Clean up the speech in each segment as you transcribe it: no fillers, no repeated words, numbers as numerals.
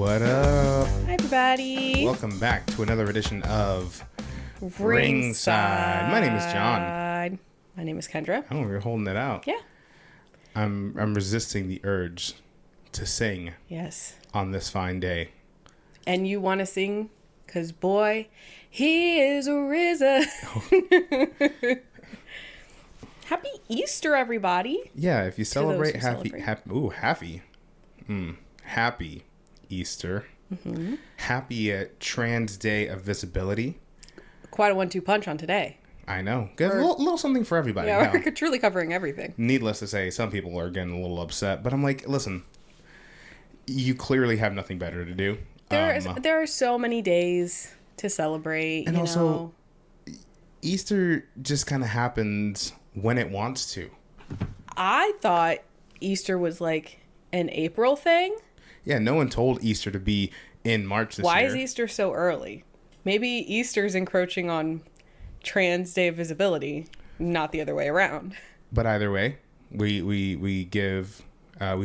What up? Hi, everybody. Welcome back to another edition of Ringside. My name is John. My name is Kendra. Oh, you're holding it out. Yeah. I'm resisting the urge to sing. Yes. On this fine day. And you want to sing? Because, boy, he is risen. Happy Easter, everybody. Yeah, if you celebrate happy Easter. Mm-hmm. Happy Trans Day of Visibility. Quite a 1-2 punch on today. I know. A little something for everybody. Yeah, we're truly covering everything. Needless to say, some people are getting a little upset, but I'm like, listen, you clearly have nothing better to do. There are so many days to celebrate. And also, Easter just kind of happens when it wants to. I thought Easter was like an April thing. Yeah, no one told Easter to be in March this year. Why is Easter so early? Maybe Easter's encroaching on Trans Day of Visibility, not the other way around. But either way, we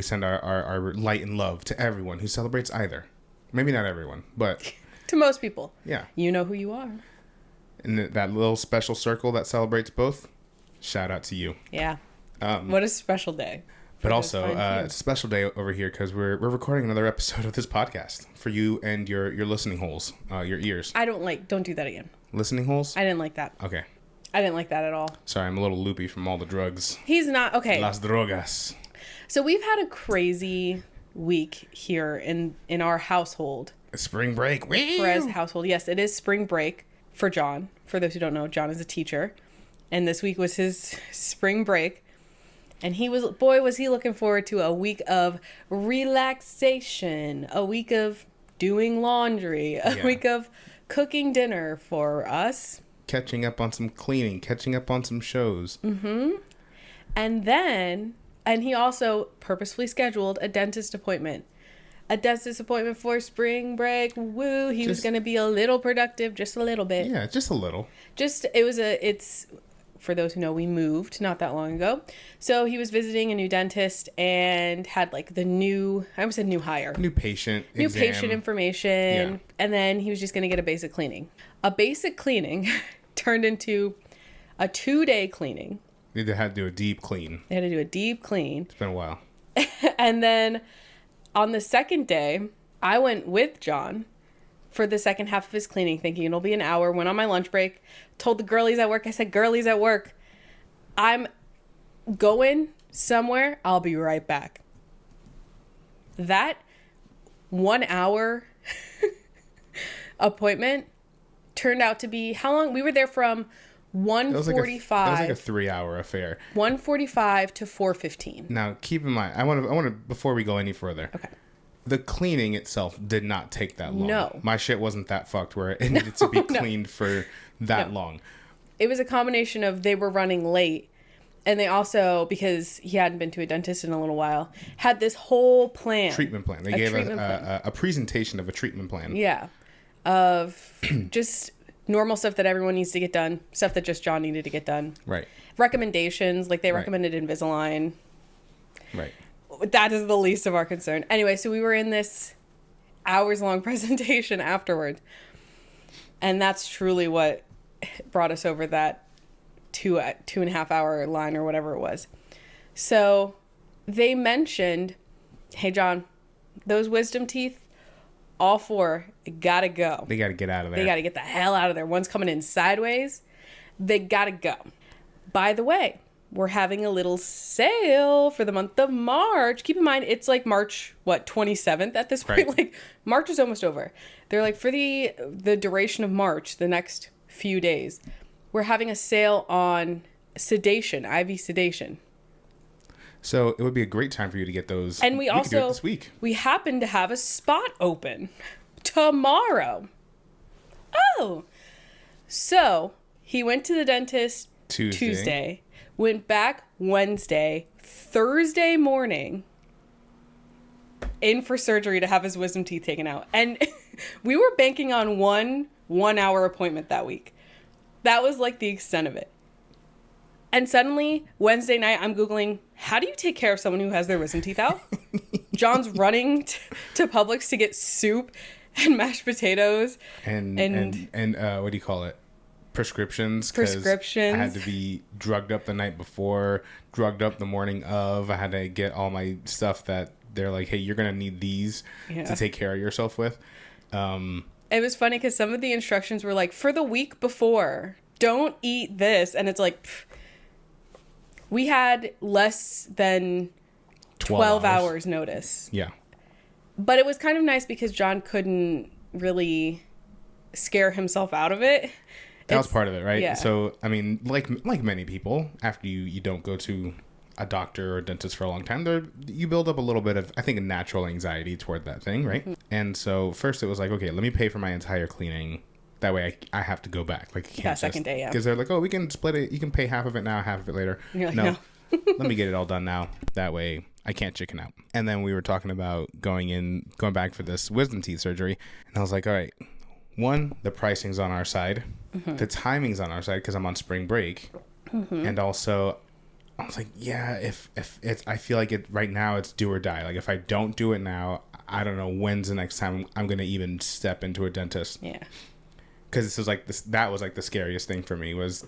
send our light and love to everyone who celebrates either. Maybe not everyone, but to most people. Yeah. You know who you are. And that little special circle that celebrates both, shout out to you. Yeah. What a special day. But also, it's a special day over here because we're recording another episode of this podcast for you and your listening holes, your ears. Don't do that again. Listening holes? I didn't like that. Okay. I didn't like that at all. Sorry, I'm a little loopy from all the drugs. He's not, okay. Las drogas. So we've had a crazy week here in our household. Spring break. Perez household. Yes, it is spring break for John. For those who don't know, John is a teacher. And this week was his spring break. And was he looking forward to a week of relaxation, a week of doing laundry, a week of cooking dinner for us. Catching up on some cleaning, catching up on some shows. Mm-hmm. And he also purposefully scheduled a dentist appointment. A dentist appointment for spring break. Woo. He was going to be a little productive, just a little bit. Yeah, just a little. For those who know, we moved not that long ago. So he was visiting a new dentist and had like new hire. New patient information. Yeah. And then he was just going to get a basic cleaning. A basic cleaning turned into a 2-day cleaning. They had to do a deep clean. It's been a while. And then on the second day, I went with John for the second half of his cleaning, thinking it'll be an hour. Went on my lunch break, told the girlies at work, I said, girlies at work, I'm going somewhere. I'll be right back. That 1 hour appointment turned out to be how long? We were there from 1:45. It was like a 3-hour affair. 1:45 to 4:15. Now, keep in mind, I want to before we go any further. Okay. The cleaning itself did not take that long. No. My shit wasn't that fucked where it needed to be cleaned for that long. It was a combination of they were running late, and they also, because he hadn't been to a dentist in a little while, had this whole plan. Treatment plan. They gave a presentation of a treatment plan. Yeah. Of just normal stuff that everyone needs to get done, stuff that just John needed to get done. Right. Recommendations, like they recommended Invisalign. Right. That is the least of our concern. Anyway, so we were in this hours-long presentation afterwards. And that's truly what brought us over that 2.5 hour line or whatever it was. So they mentioned, hey, John, those wisdom teeth, all 4, gotta go. They gotta get out of there. They gotta get the hell out of there. One's coming in sideways. They gotta go. By the way, we're having a little sale for the month of March. Keep in mind, it's like March, 27th at this point? Right. Like, March is almost over. They're like, for the duration of March, the next few days, we're having a sale on sedation, IV sedation. So it would be a great time for you to get those. And we could do it this week. We happen to have a spot open tomorrow. Oh. So he went to the dentist Tuesday. Went back Wednesday, Thursday morning, in for surgery to have his wisdom teeth taken out. And we were banking on one 1-hour appointment that week. That was like the extent of it. And suddenly, Wednesday night, I'm Googling, how do you take care of someone who has their wisdom teeth out? John's running to Publix to get soup and mashed potatoes. And what do you call it? Prescriptions. Prescriptions. I had to be drugged up the night before, drugged up the morning of. I had to get all my stuff that they're like, hey, you're going to need these to take care of yourself with. It was funny because some of the instructions were like, for the week before, don't eat this. And it's like... We had less than 12 hours notice. Yeah. But it was kind of nice because John couldn't really scare himself out of it. That was part of it, right? Yeah. So, I mean, like many people, after you don't go to a doctor or a dentist for a long time, you build up a little bit of, I think, a natural anxiety toward that thing, right? Mm-hmm. And so first it was like, okay, let me pay for my entire cleaning. That way I have to go back. Like, I can't second day, yeah. Because they're like, oh, we can split it. You can pay half of it now, half of it later. You're like, no. Let me get it all done now. That way I can't chicken out. And then we were talking about going back for this wisdom teeth surgery. And I was like, all right, one, the pricing's on our side. Mm-hmm. The timing's on our side because I'm on spring break. Mm-hmm. And also, I was like, yeah, if it's, I feel like right now it's do or die. Like, if I don't do it now, I don't know when's the next time I'm going to even step into a dentist. Yeah. Because this was like this. That was like the scariest thing for me was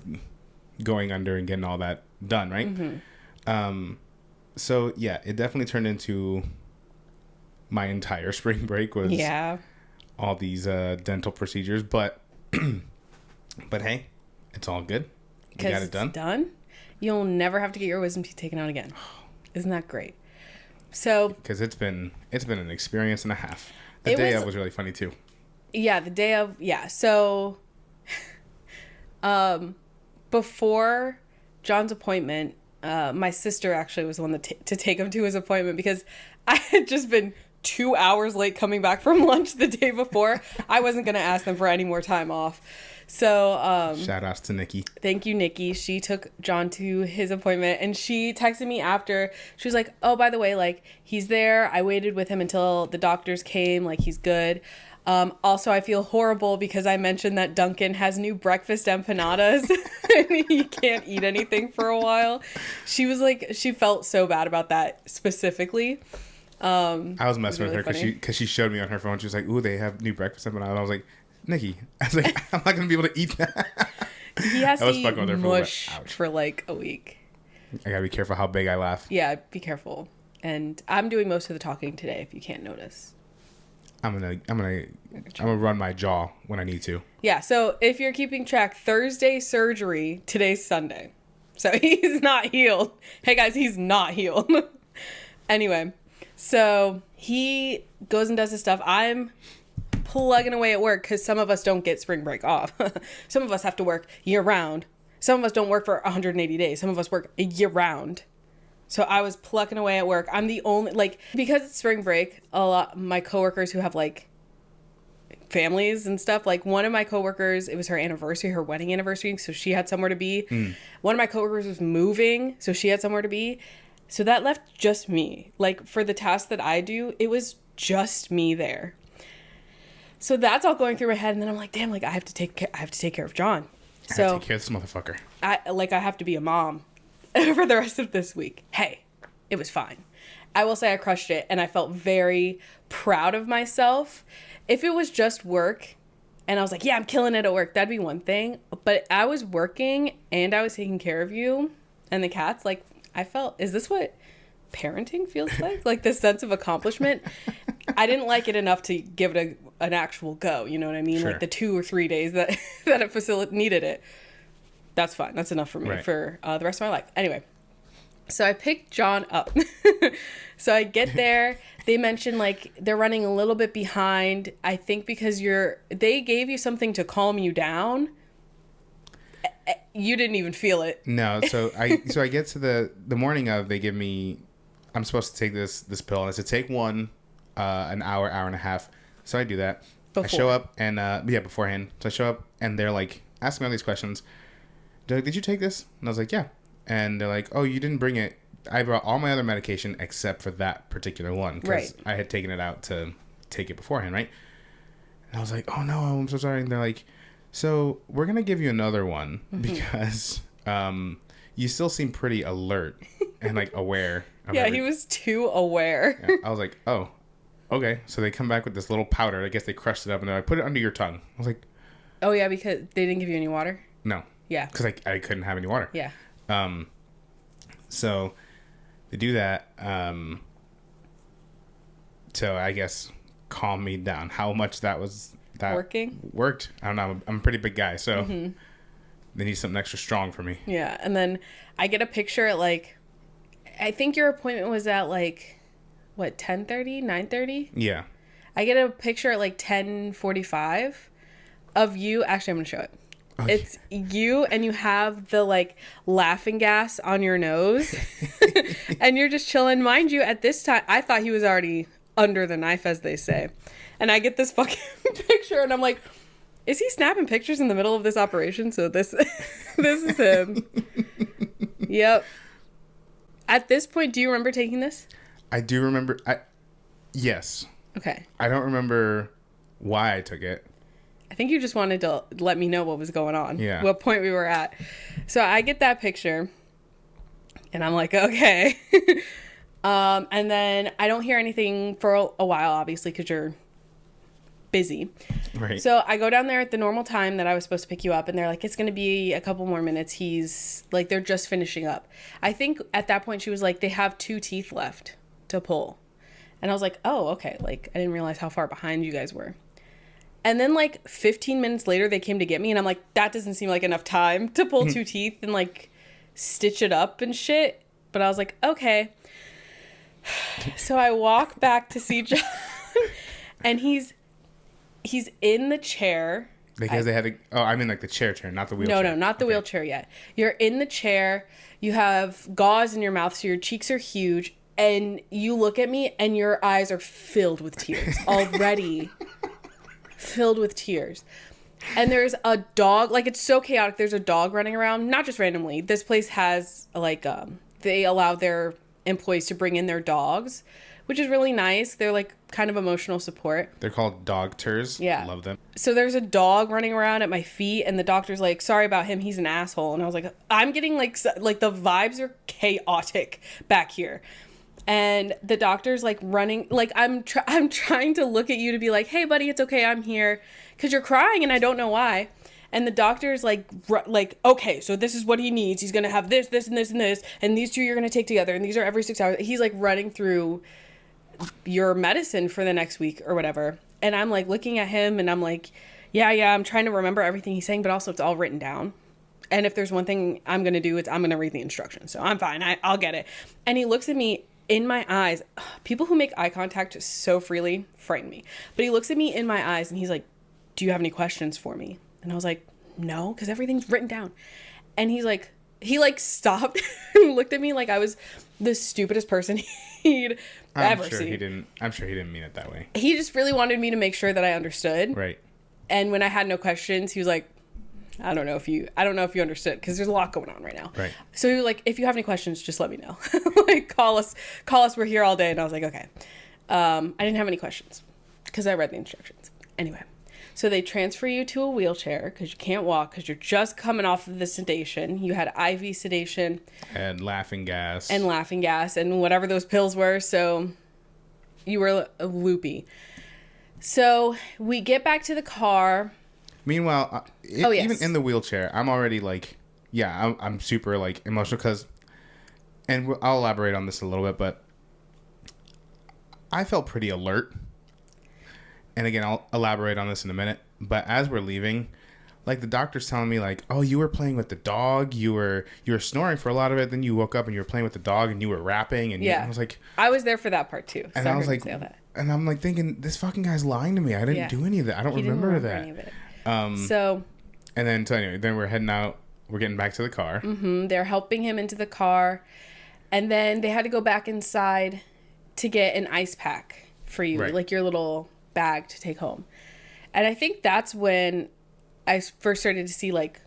going under and getting all that done, right? Mm-hmm. So yeah, it definitely turned into my entire spring break was all these dental procedures, but hey, it's all good. You got it done. It's done. You'll never have to get your wisdom teeth taken out again. Isn't that great? So because it's been an experience and a half. The day of was really funny too. Yeah, the day of, So, before John's appointment, my sister actually was the one to take him to his appointment because I had just been 2 hours late coming back from lunch the day before. I wasn't going to ask them for any more time off. So, shout outs to Nikki. Thank you, Nikki. She took John to his appointment and she texted me after. She was like, oh, by the way, like, he's there. I waited with him until the doctors came. Like, he's good. Also, I feel horrible because I mentioned that Duncan has new breakfast empanadas and he can't eat anything for a while. She was like, she felt so bad about that specifically. I was messing with her because she showed me on her phone. She was like, ooh, they have new breakfast empanadas. I was like, Nikki, I was like, I'm not going to be able to eat that. He has to eat mush for like a week. I got to be careful how big I laugh. Yeah, be careful. And I'm doing most of the talking today, if you can't notice. I'm gonna run my jaw when I need to. Yeah, so if you're keeping track, Thursday surgery, today's Sunday. So he's not healed. Hey guys, he's not healed. Anyway, so he goes and does his stuff. I'm plugging away at work because some of us don't get spring break off. Some of us have to work year round. Some of us don't work for 180 days. Some of us work year round. So I was plucking away at work. I'm the only, like, because it's spring break, a lot my coworkers who have like families and stuff, like one of my coworkers, it was her anniversary, her wedding anniversary, so she had somewhere to be. One of my coworkers was moving, so she had somewhere to be. So that left just me. Like, for the tasks that I do, it was just me there. So that's all going through my head, and then I'm like, damn, like I have to take care of John. I have to take care of this motherfucker. I have to be a mom for the rest of this week. Hey, it was fine. I will say I crushed it, and I felt very proud of myself. If it was just work, and I was like, yeah, I'm killing it at work, that'd be one thing. But I was working, and I was taking care of you and the cats. Like, I felt, is this what parenting feels like? Like, this sense of accomplishment. I didn't like it enough to give it an actual go. You know what I mean? Sure. Like the 2 or 3 days that a facility needed it. That's fine. That's enough for me for the rest of my life. Anyway, so I picked John up. So I get there. They mentioned like they're running a little bit behind. I think because they gave you something to calm you down. You didn't even feel it. No. So I get to the morning of, they give me, I'm supposed to take this pill. And I said, take one, an hour and a half. So I do that. Before. I show up and, beforehand. So I show up and they're like asking me all these questions. They're like, did you take this? And I was like, yeah. And they're like, oh, you didn't bring it. I brought all my other medication except for that particular one. Because I had taken it out to take it beforehand, right? And I was like, oh, no, I'm so sorry. And they're like, so we're going to give you another one because you still seem pretty alert and like aware. Yeah, he was too aware. Yeah, I was like, oh, okay. So they come back with this little powder. I guess they crushed it up and they're like, put it under your tongue. I was like, oh yeah, because they didn't give you any water? No. Yeah. Because I couldn't have any water. Yeah. So they do that. So I guess calm me down. How much that worked? I don't know. I'm a pretty big guy, so they need something extra strong for me. Yeah, and then I get a picture at like, I think your appointment was at like, what, 10:30, 9:30? Yeah. I get a picture at like 10:45 of you. Actually, I'm gonna show it. Okay. It's you, and you have the like laughing gas on your nose, and you're just chilling. Mind you, at this time, I thought he was already under the knife, as they say. And I get this fucking picture, and I'm like, is he snapping pictures in the middle of this operation? So this is him. Yep. At this point, do you remember taking this? I do remember. Yes. Okay. I don't remember why I took it. I think you just wanted to let me know what was going on. Yeah. What point we were at. So I get that picture, and I'm like, okay. And then I don't hear anything for a while, obviously, because you're busy. Right. So I go down there at the normal time that I was supposed to pick you up, and they're like, it's going to be a couple more minutes. He's like, they're just finishing up. I think at that point she was like, they have 2 teeth left to pull. And I was like, oh, okay. Like, I didn't realize how far behind you guys were. And then like 15 minutes later, they came to get me, and I'm like, that doesn't seem like enough time to pull 2 teeth and like stitch it up and shit. But I was like, okay. So I walk back to see John, and he's in the chair. Because they had to... Oh, I mean like the chair, not the wheelchair. No, not the wheelchair yet. You're in the chair. You have gauze in your mouth, so your cheeks are huge. And you look at me, and your eyes are filled with tears already. Filled with tears. And there's a dog. Like, it's so chaotic. There's a dog running around. Not just randomly. This place has, like, they allow their employees to bring in their dogs, which is really nice. They're like kind of emotional support. They're called doctors. Yeah. Love them. So there's a dog running around at my feet, and the doctor's like, sorry about him, he's an asshole. And I was like, I'm getting like the vibes are chaotic back here. And the doctor's like running, like I'm trying to look at you to be like, hey buddy, it's okay, I'm here, because you're crying and I don't know why. And the doctor's like, okay, so this is what he needs. He's going to have this, this, and this, and this. And these 2 you're going to take together. And these are every 6 hours. He's like running through your medicine for the next week or whatever. And I'm like looking at him, and I'm like, yeah, I'm trying to remember everything he's saying, but also it's all written down. And if there's one thing I'm going to do, it's I'm going to read the instructions. So I'm fine. I'll get it. And he looks at me in my eyes. People who make eye contact so freely frighten me. But he looks at me in my eyes, and he's like, do you have any questions for me? And I was like, no, because everything's written down. And he stopped and looked at me like I was the stupidest person he'd ever seen. I'm sure he didn't mean it that way. He just really wanted me to make sure that I understood. Right. And when I had no questions, he was like, I don't know if you understood, because there's a lot going on right now. Right. So he was like, if you have any questions, just let me know. Like, call us. We're here all day. And I was like, okay. I didn't have any questions because I read the instructions. Anyway. So they transfer you to a wheelchair because you can't walk, because you're just coming off of the sedation. You had IV sedation. And laughing gas. And whatever those pills were. So you were loopy. So we get back to the car. Meanwhile, yes. Even in the wheelchair, I'm already like, yeah, I'm super like emotional because, and I'll elaborate on this a little bit, but I felt pretty alert. And again, I'll elaborate on this in a minute. But as we're leaving, like the doctor's telling me like, oh, you were playing with the dog. You were snoring for a lot of it. Then you woke up and you were playing with the dog and you were rapping. And I was like, I was there for that part too. And I was like, and I'm like thinking, this fucking guy's lying to me. I didn't do any of that. I don't remember that. Any of it. So anyway, then we're heading out. We're getting back to the car. Mm-hmm. They're helping him into the car. And then they had to go back inside to get an ice pack for you, like your little bag to take home. And I think that's when I first started to see like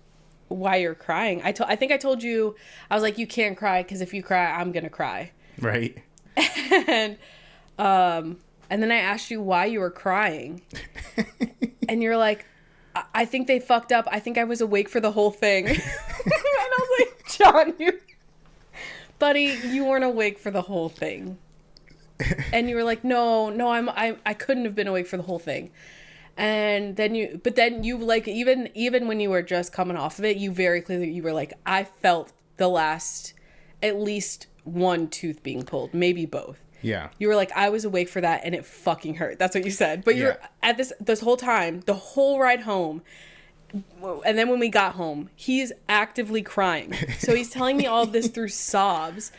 why you're crying. I think I told you, I was like, you can't cry because if you cry, I'm gonna cry. Right. And then I asked you why you were crying. And you're like, I think they fucked up. I think I was awake for the whole thing. And I was like, John, on you. Buddy, you weren't awake for the whole thing. And you were like, no, I couldn't have been awake for the whole thing. And then you like, even when you were just coming off of it, you very clearly, you were like, I felt the last, at least one tooth being pulled, maybe both. Yeah. You were like, I was awake for that and it fucking hurt. That's what you said. But you're at this whole time, the whole ride home. And then when we got home, he's actively crying. So he's telling me all of this through sobs.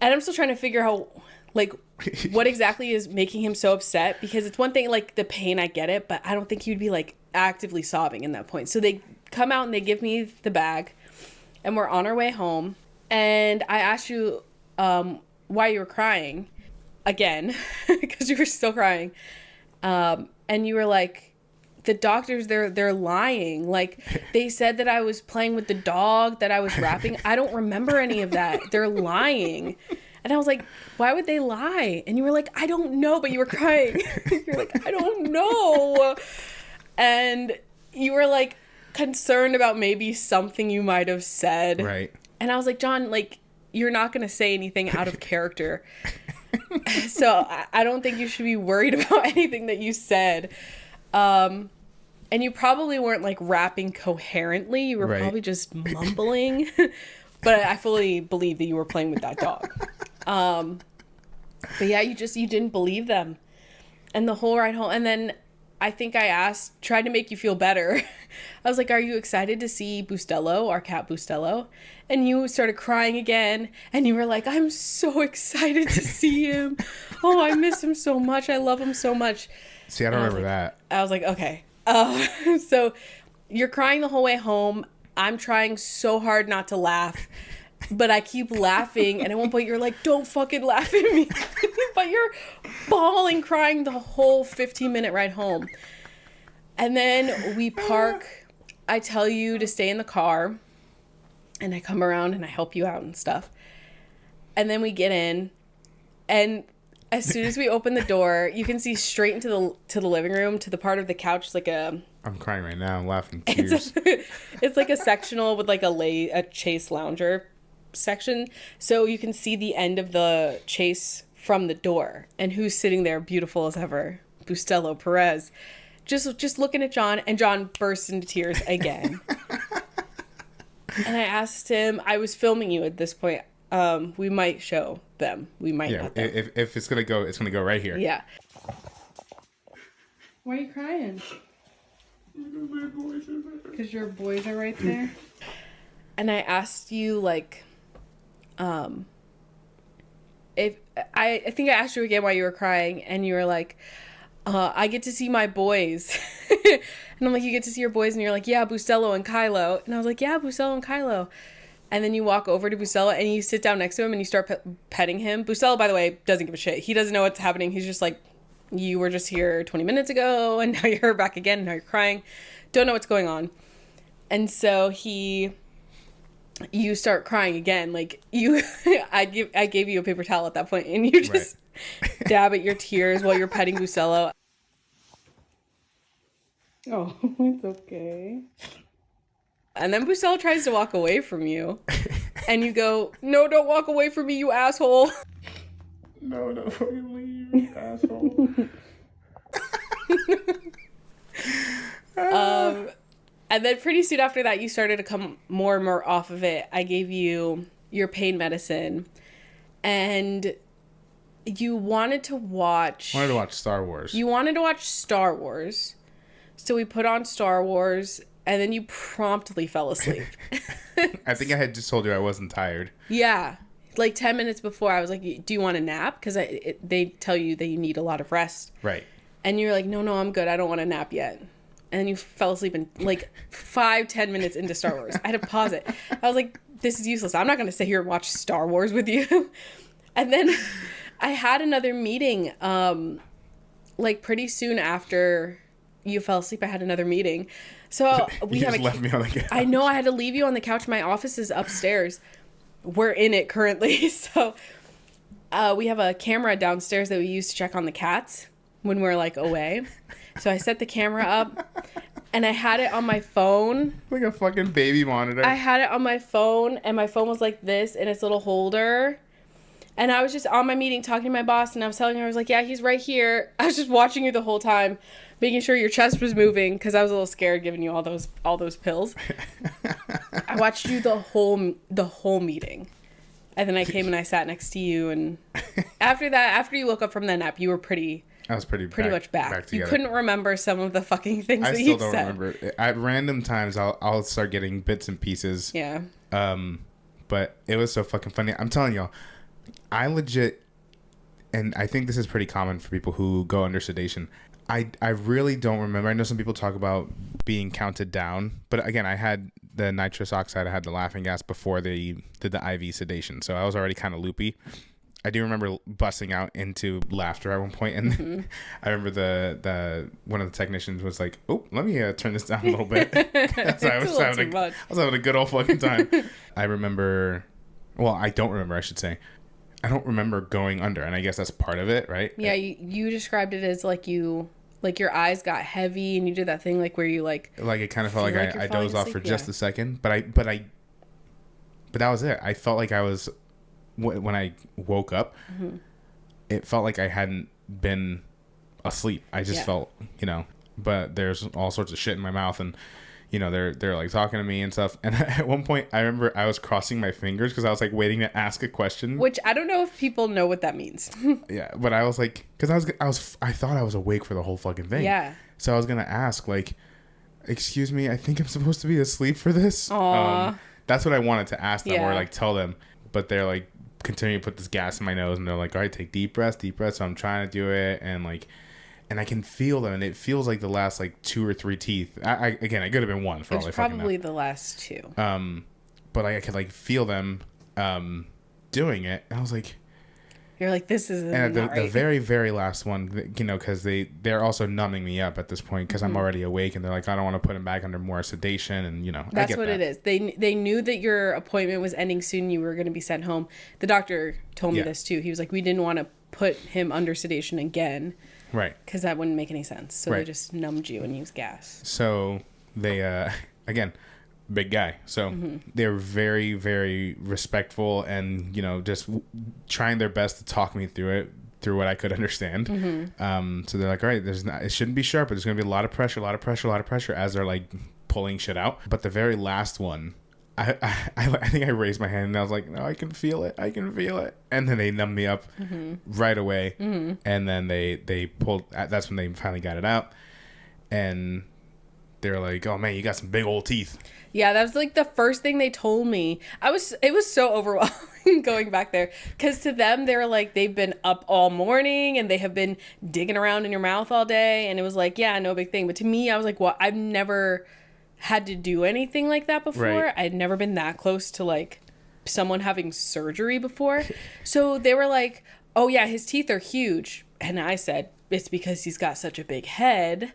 And I'm still trying to figure out, like, what exactly is making him so upset. Because it's one thing, like, the pain, I get it. But I don't think he'd be, like, actively sobbing in that point. So they come out and they give me the bag. And we're on our way home. And I asked you why you were crying. Again. Because you were still crying. And you were like, the doctors, they're lying. Like, they said that I was playing with the dog, that I was rapping. I don't remember any of that. They're lying. And I was like, why would they lie? And you were like, I don't know. But you were crying. You're like, I don't know. And you were like concerned about maybe something you might have said. Right. And I was like, John, like, you're not going to say anything out of character. So I don't think you should be worried about anything that you said. And you probably weren't like rapping coherently. You were probably just mumbling. But I fully believe that you were playing with that dog. But yeah, you didn't believe them. And the whole ride home. And then I think I tried to make you feel better. I was like, are you excited to see Bustelo, our cat Bustelo? And you started crying again. And you were like, I'm so excited to see him. Oh, I miss him so much. I love him so much. See, I don't remember that. I was like, okay. So you're crying the whole way home. I'm trying so hard not to laugh, but I keep laughing. And at one point you're like, don't fucking laugh at me. But you're bawling, crying the whole 15-minute ride home. And then we park. I tell you to stay in the car. And I come around and I help you out and stuff. And then we get in. And as soon as we open the door, you can see straight into the living room, to the part of the couch. It's like a... I'm crying right now. I'm laughing tears. It's like a sectional with like a Chase lounger section. So you can see the end of the Chase from the door. And who's sitting there, beautiful as ever? Bustelo, Perez. Just looking at John. And John bursts into tears again. And I asked him... I was filming you at this point. We might show them. We might not. If it's gonna go, it's gonna go right here. Yeah. Why are you crying? Because your boys are right there. And I asked you, like, if I think I asked you again why you were crying, and you were like, I get to see my boys. And I'm like, you get to see your boys, and you're like, yeah, Bustelo and Kylo. And I was like, yeah, Bustelo and Kylo. And then you walk over to Bustelo and you sit down next to him and you start petting him. Bustelo, by the way, doesn't give a shit. He doesn't know what's happening. He's just like, you were just here 20 minutes ago and now you're back again and now you're crying. Don't know what's going on. And so you start crying again. Like I gave you a paper towel at that point and you just dab at your tears while you're petting Bustelo. Oh, it's okay. And then Bustelo tries to walk away from you. And you go, no, don't walk away from me, you asshole. No, don't fucking leave, you asshole. And then pretty soon after that, you started to come more and more off of it. I gave you your pain medicine. And you wanted to watch... I wanted to watch Star Wars. You wanted to watch Star Wars. So we put on Star Wars... And then you promptly fell asleep. I think I had just told you I wasn't tired. Yeah. Like 10 minutes before, I was like, do you want a nap? Because they tell you that you need a lot of rest. Right. And you're like, no, I'm good. I don't want a nap yet. And then you fell asleep in like 5-10 minutes into Star Wars. I had to pause it. I was like, this is useless. I'm not going to sit here and watch Star Wars with you. And then I had another meeting like pretty soon after you fell asleep. I had another meeting. So we have left me on the couch. I know, I had to leave you on the couch. My office is upstairs. We're in it currently. So we have a camera downstairs that we use to check on the cats when we're like away. So I set the camera up And I had it on my phone. Like a fucking baby monitor. I had it on my phone, and my phone was like this in its little holder. And I was just on my meeting talking to my boss, and I was telling her, I was like, yeah, he's right here. I was just watching you the whole time, making sure your chest was moving, because I was a little scared giving you all those pills. I watched you the whole meeting. And then I came and I sat next to you, and after that, after you woke up from that nap, you were pretty much back. You couldn't remember some of the fucking things that you said. I still don't remember. At random times, I'll start getting bits and pieces. Yeah. But it was so fucking funny. I'm telling y'all, I legit, and I think this is pretty common for people who go under sedation. I really don't remember. I know some people talk about being counted down, but again, I had the nitrous oxide, I had the laughing gas before they did the IV sedation, so I was already kind of loopy. I do remember busting out into laughter at one point, and I remember the one of the technicians was like, "Oh, let me turn this down a little bit." I was having a good old fucking time. I don't remember. I should say. I don't remember going under, and I guess that's part of it, right? Yeah, you described it as like your eyes got heavy, and you did that thing like where you like it kind of felt like I dozed off for just a second, but that was it. I felt like I was when I woke up, it felt like I hadn't been asleep. I just felt, but there's all sorts of shit in my mouth, and they're like talking to me and stuff. And at one point, I remember I was crossing my fingers because I was like waiting to ask a question. Which I don't know if people know what that means. Yeah, but I was like, because I thought I was awake for the whole fucking thing. Yeah. So I was gonna ask, like, excuse me, I think I'm supposed to be asleep for this. Aww. That's what I wanted to ask them or like tell them, but they're like continue to put this gas in my nose, and they're like, all right, take deep breaths. So I'm trying to do it, and I can feel them, and it feels like the last like 2 or 3 teeth. I could have been one for all I fucking know. It's probably the last 2. But I could like feel them doing it, and I was like, you're like, this is and at the very, very last one, because they're also numbing me up at this point because I'm already awake, and they're like, I don't want to put him back under more sedation, and that's what it is. They knew that your appointment was ending soon. You were going to be sent home. The doctor told me this too. He was like, we didn't want to put him under sedation again, right? Because that wouldn't make any sense. So they just numbed you and used gas. So they again. Big guy. So they're very, very respectful and, just trying their best to talk me through what I could understand. So they're like, all right, it shouldn't be sharp, but there's going to be a lot of pressure as they're like pulling shit out. But the very last one, I think I raised my hand and I was like, no, I can feel it. And then they numbed me up right away. And then they pulled, that's when they finally got it out. And they're like, oh man, you got some big old teeth. Yeah, that was like the first thing they told me. It was so overwhelming going back there, because to them, they were like, they've been up all morning and they have been digging around in your mouth all day. And it was like, yeah, no big thing. But to me, I was like, well, I've never had to do anything like that before. Right. I'd never been that close to like someone having surgery before. So they were like, oh yeah, his teeth are huge. And I said, it's because he's got such a big head.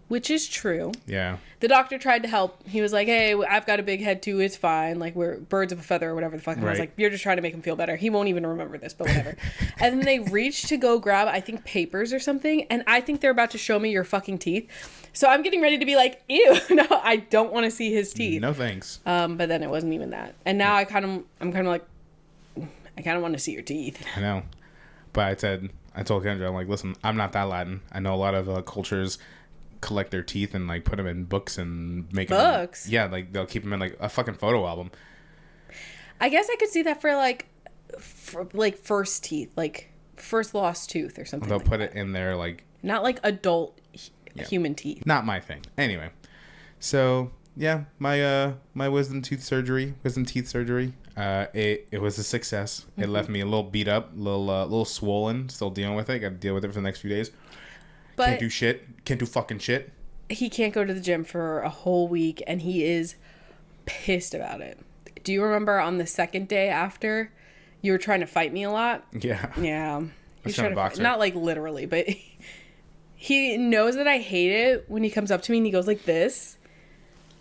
Which is true. Yeah. The doctor tried to help. He was like, hey, I've got a big head too. It's fine. Like, we're birds of a feather or whatever the fuck. And I was like, you're just trying to make him feel better. He won't even remember this, but whatever. And then they reached to go grab, I think, papers or something. And I think they're about to show me your fucking teeth. So I'm getting ready to be like, ew. No, I don't want to see his teeth. No thanks. But then it wasn't even that. And now I'm kind of like, I kind of want to see your teeth. I know. But I told Kendra, I'm like, listen, I'm not that Latin. I know a lot of cultures collect their teeth and like put them in books and make books. Yeah, like they'll keep them in like a fucking photo album. I guess I could see that for first teeth, like first lost tooth or something. They'll put it in there, like not like adult human teeth. Not my thing. Anyway, so yeah, my wisdom teeth surgery, it was a success. It left me a little beat up, little swollen. Still dealing with it. Got to deal with it for the next few days. But can't do shit. Can't do fucking shit. He can't go to the gym for a whole week, and he is pissed about it. Do you remember on the second day after, you were trying to fight me a lot? Yeah. Yeah. He's trying to box her. Not like literally, but he knows that I hate it when he comes up to me and he goes like this,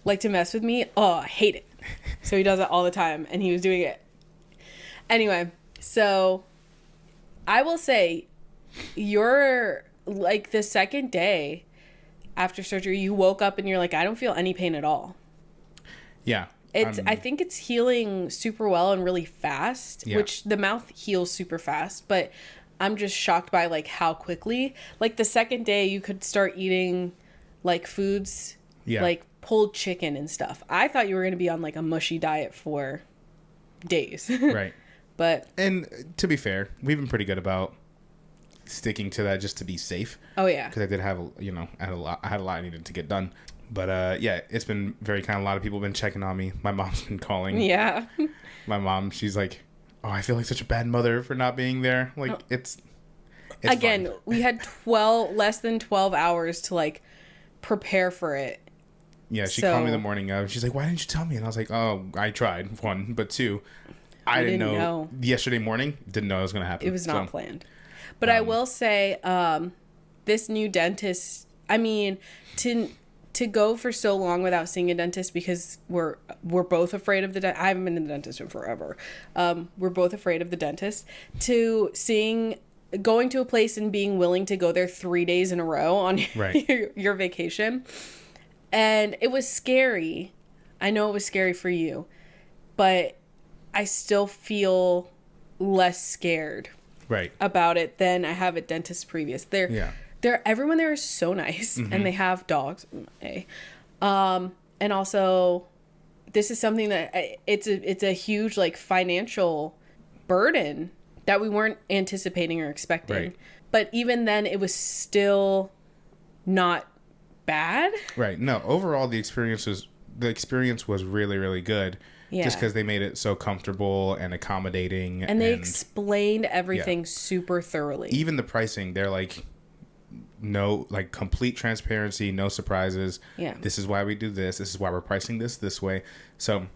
like to mess with me. Oh, I hate it. So he does it all the time, and he was doing it. Anyway, so I will say you're... Like, the second day, after surgery, you woke up and you're like, I don't feel any pain at all. Yeah. I think it's healing super well and really fast, which the mouth heals super fast, but I'm just shocked by like how quickly. Like the second day you could start eating like foods like pulled chicken and stuff. I thought you were going to be on like a mushy diet for days. Right. And to be fair, we've been pretty good about sticking to that just to be safe. Oh yeah. Because I did have, I had a lot I needed to get done. But yeah, it's been very kind. A lot of people have been checking on me. My mom's been calling. Yeah. My mom, she's like, "Oh, I feel like such a bad mother for not being there." Like it's again, fine. We had less than 12 hours to like prepare for it. Yeah, she called me the morning of. She's like, "Why didn't you tell me?" And I was like, "Oh, I tried, one, but two, I didn't know. Yesterday morning, didn't know it was going to happen. It was not planned." But I will say, this new dentist, I mean, to go for so long without seeing a dentist because we're both afraid of the dentist. I haven't been to the dentist in forever. We're both afraid of the dentist. Going to a place and being willing to go there 3 days in a row on your vacation. And it was scary. I know it was scary for you, but I still feel less scared about it than I have at dentists previous. Everyone there is so nice, and they have dogs. And also, this is something that it's a huge like financial burden that we weren't anticipating or expecting. Right. But even then, it was still not bad. Right. No. Overall, the experience was really, really good. Yeah. Just because they made it so comfortable and accommodating, and they explained everything super thoroughly. Even the pricing, they're like, no, like complete transparency, no surprises. Yeah. This is why we do this. This is why we're pricing this way. So,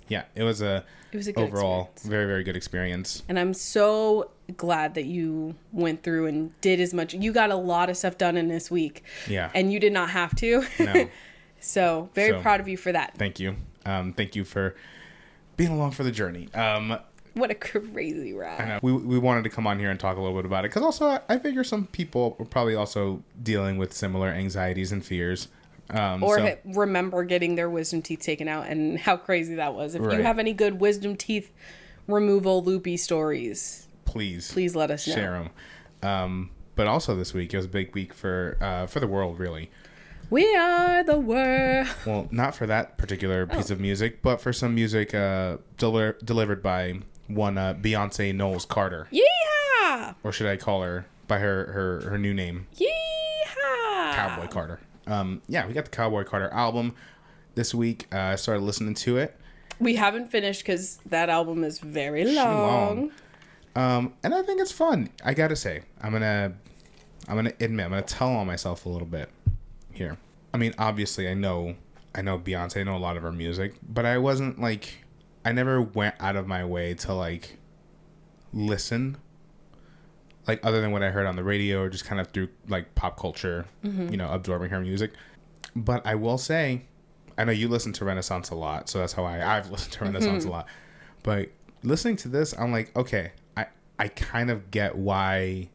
yeah, it was a good overall experience. Very, very good experience. And I'm so glad that you went through and did as much. You got a lot of stuff done in this week. Yeah. And you did not have to. No. So, very proud of you for that. Thank you. Thank you for being along for the journey. What a crazy ride. I know. We wanted to come on here and talk a little bit about it because also I figure some people are probably also dealing with similar anxieties and fears. Remember getting their wisdom teeth taken out and how crazy that was. If you have any good wisdom teeth removal loopy stories, please let us know. Share them. But also this week, it was a big week for the world, really. We are the world. Well, not for that particular piece of music, but for some music delivered by one Beyonce Knowles Carter. Yeehaw! Or should I call her by her new name? Yeehaw! Cowboy Carter. Yeah, we got the Cowboy Carter album this week. I started listening to it. We haven't finished because that album is very long. And I think it's fun. I gotta say, I'm gonna tell on myself a little bit here. I mean, obviously, I know Beyonce. I know a lot of her music, but I wasn't like, I never went out of my way to like listen, like other than what I heard on the radio or just kind of through like pop culture, absorbing her music. But I will say, I know you listen to Renaissance a lot, so that's how I've listened to Renaissance a lot. But listening to this, I'm like, okay, I kind of get why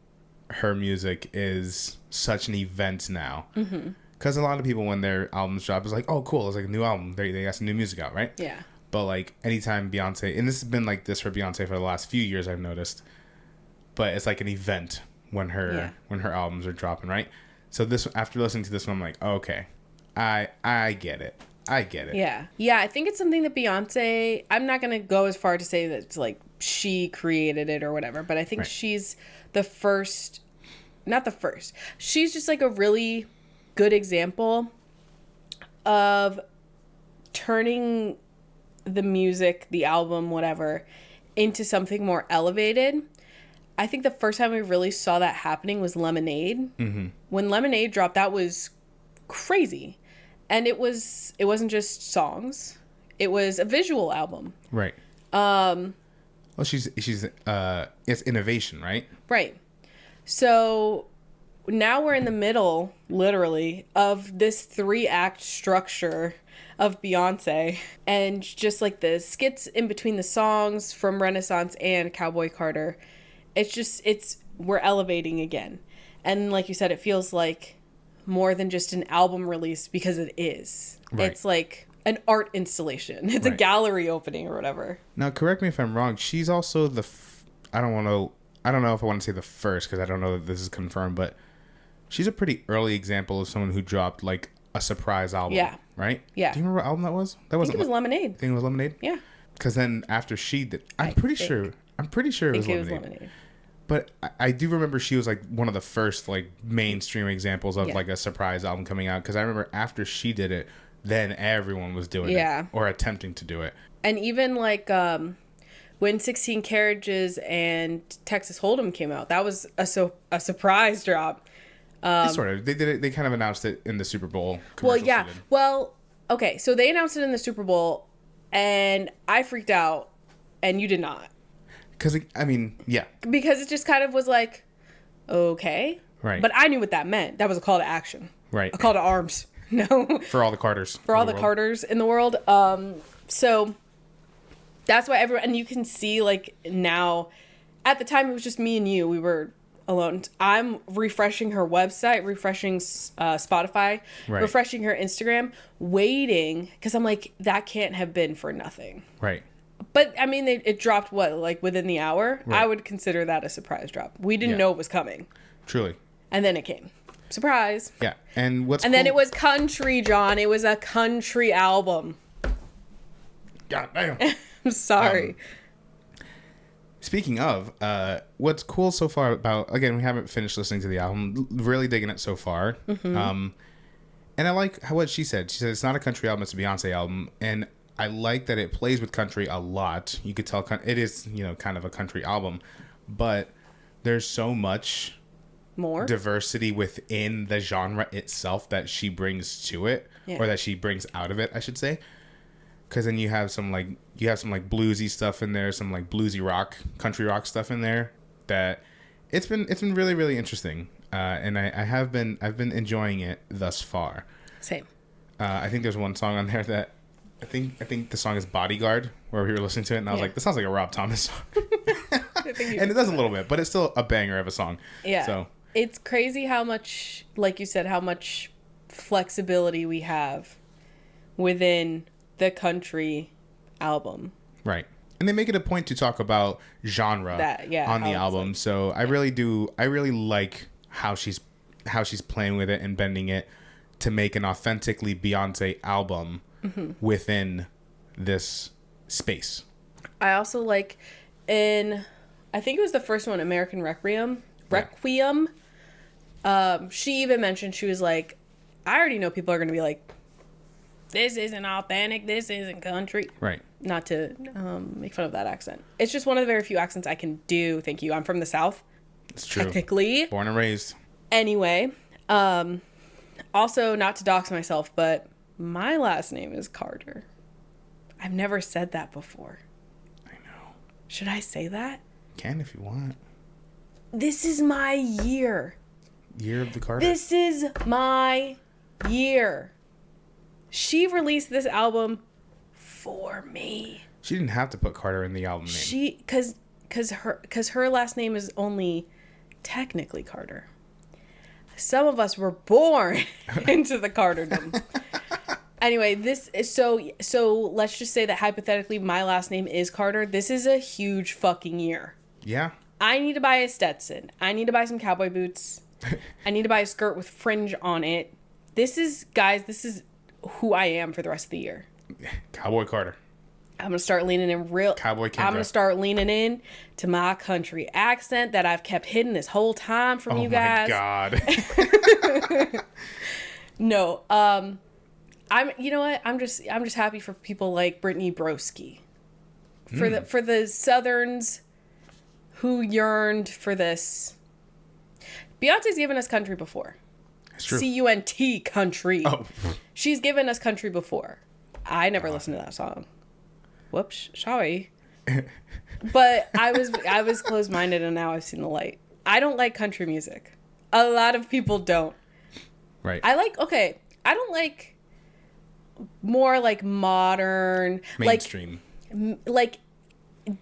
her music is such an event now. Because a lot of people, when their albums drop, is like, oh, cool, it's like a new album. They got some new music out, right? Yeah. But like anytime Beyonce, and this has been like this for Beyonce for the last few years, I've noticed. But it's like an event when her albums are dropping, right? So after listening to this one, I'm like, oh, okay, I get it. I get it. Yeah. Yeah, I think it's something that Beyonce, I'm not going to go as far to say that it's like she created it or whatever, but I think she's the first, not the first. She's just like a really good example of turning the music, the album, whatever, into something more elevated. I think the first time we really saw that happening was Lemonade. When Lemonade dropped, that was crazy. And it wasn't just songs. It was a visual album. Right. Well, it's innovation, right? Right. So now we're in the middle, literally, of this 3-act structure of Beyonce. And just like the skits in between the songs from Renaissance and Cowboy Carter, we're elevating again. And like you said, it feels like more than just an album release because it is. Right. It's like an art installation. It's a gallery opening or whatever. Now, correct me if I'm wrong. She's also I don't know if I want to say the first because I don't know that this is confirmed, but she's a pretty early example of someone who dropped like a surprise album. Yeah. Right? Yeah. Do you remember what album that was? I think it was Lemonade. I think it was Lemonade? Yeah. Because then after she did, I'm pretty sure it was Lemonade. But I do remember she was like one of the first like mainstream examples of like a surprise album coming out. Because I remember after she did it, then everyone was doing it or attempting to do it. And even like when 16 Carriages and Texas Hold'em came out, that was a surprise drop. Sort of. They did it. They kind of announced it in the Super Bowl. Well, yeah. Well, okay. So they announced it in the Super Bowl, and I freaked out, and you did not. Because, I mean, yeah. Because it just kind of was like, okay. Right. But I knew what that meant. That was a call to action. Right. A call to arms. No. For all the Carters. For all the Carters in the world. So that's why everyone, and you can see like now, at the time it was just me and you. We were alone. I'm refreshing her website, refreshing Spotify, refreshing her Instagram, waiting. Because I'm like, that can't have been for nothing. Right. But, I mean, it dropped, what, like within the hour? Right. I would consider that a surprise drop. We didn't know it was coming. Truly. And then it came. Surprise. Yeah. And then it was country, John. It was a country album. God damn. I'm sorry. Speaking of, what's cool so far about, again, we haven't finished listening to the album, really digging it so far. Mm-hmm. And I like what she said. She said it's not a country album, it's a Beyonce album. And I like that it plays with country a lot. You could tell it is, kind of a country album, but there's so much more diversity within the genre itself that she brings to it, or that she brings out of it, I should say. Because then you have some bluesy stuff in there, some like bluesy rock, country rock stuff in there. That it's been really, really interesting, and I've been enjoying it thus far. Same. I think there's one song on there that. I think the song is Bodyguard, where we were listening to it, and I was like, this sounds like a Rob Thomas song. And it does a little bit, but it's still a banger of a song. Yeah. So it's crazy how much, like you said, how much flexibility we have within the country album. Right. And they make it a point to talk about genre on the album. Like, so I really like how she's playing with it and bending it to make an authentically Beyonce album. Mm-hmm. Within this space. I also like I think it was the first one, American Requiem. She even mentioned, she was like, I already know people are going to be like, this isn't authentic, this isn't country. Right. Not to make fun of that accent. It's just one of the very few accents I can do. Thank you. I'm from the South. It's true. Technically. Born and raised. Anyway, also not to dox myself, but my last name is Carter. I've never said that before. I know. Should I say that? You can if you want. This is my year. Year of the Carter. This is my year. She released this album for me. She didn't have to put Carter in the album name. Because her last name is only technically Carter. Some of us were born into the Carterdom. Anyway, this is so let's just say that hypothetically my last name is Carter. This is a huge fucking year. Yeah. I need to buy a Stetson. I need to buy some cowboy boots. I need to buy a skirt with fringe on it. This is who I am for the rest of the year. Cowboy Carter. I'm going to start leaning in Cowboy Kendra. I'm going to start leaning in to my country accent that I've kept hidden this whole time from you guys. Oh my God. No, you know what? I'm just happy for people like Brittany Broski. For the Southerns who yearned for this. Beyonce's given us country before. It's true. CUNT country. Oh. She's given us country before. I never listened to that song. Whoops, sorry. But I was closed-minded, and now I've seen the light. I don't like country music. A lot of people don't. Right. I don't like more like modern, mainstream, like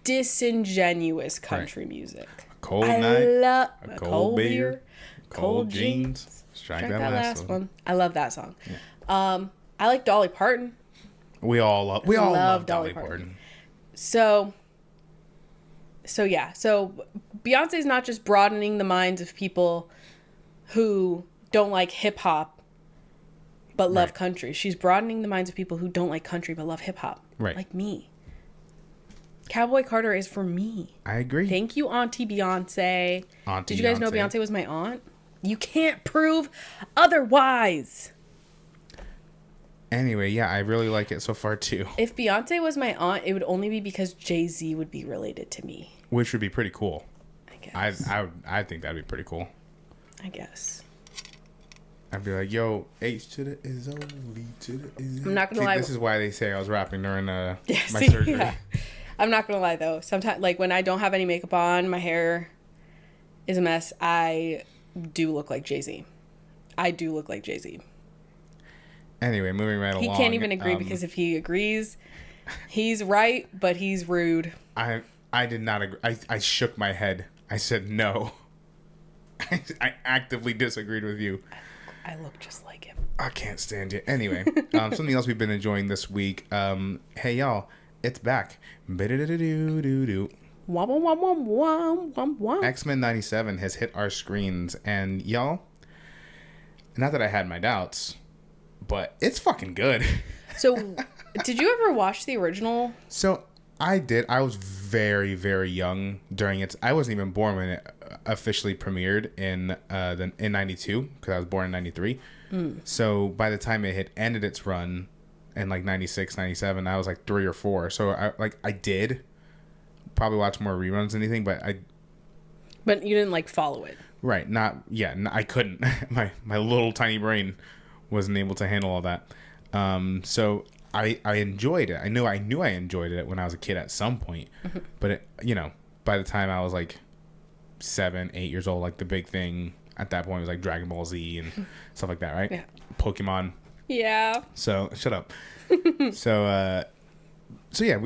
disingenuous country music. A cold night, a cold beer. Cold jeans. Strike that last one. I love that song. Yeah. I like Dolly Parton. We all love Dolly Parton. So yeah. So Beyonce's not just broadening the minds of people who don't like hip hop but love country. She's broadening the minds of people who don't like country but love hip hop. Right. Like me. Cowboy Carter is for me. I agree. Thank you, Auntie Beyonce. Did you guys know Beyonce was my aunt? You can't prove otherwise. Anyway, yeah, I really like it so far too. If Beyonce was my aunt, it would only be because Jay-Z would be related to me. Which would be pretty cool. I guess. I think that'd be pretty cool. I guess. I'd be like, yo, H to the is O, D to the is. I'm not gonna lie. This is why they say I was rapping during my surgery. Yeah. I'm not gonna lie though. Sometimes, like when I don't have any makeup on, my hair is a mess. I do look like Jay-Z. I do look like Jay-Z. Anyway, moving right along. He can't even agree because if he agrees, he's right, but he's rude. I did not agree. I shook my head. I said no. I actively disagreed with you. I look just like him. I can't stand you. Anyway, something else we've been enjoying this week. Hey y'all, it's back. X-Men 97 has hit our screens, and y'all, not that I had my doubts, but it's fucking good. So, did you ever watch the original? So, I did. I was very, very young during its... I wasn't even born when it officially premiered in 92, because I was born in 93. So, by the time it had ended its run in, like, 96, 97, I was, like, 3 or 4. So, I did probably watch more reruns than anything, but But you didn't, like, follow it. Right. I couldn't. My little tiny brain wasn't able to handle all that. So I enjoyed it. I knew I enjoyed it when I was a kid at some point. Mm-hmm. But it, by the time I was like 7, 8 years old, like the big thing at that point was like Dragon Ball Z and stuff like that, right? Yeah. Pokemon. Yeah. So shut up. So yeah,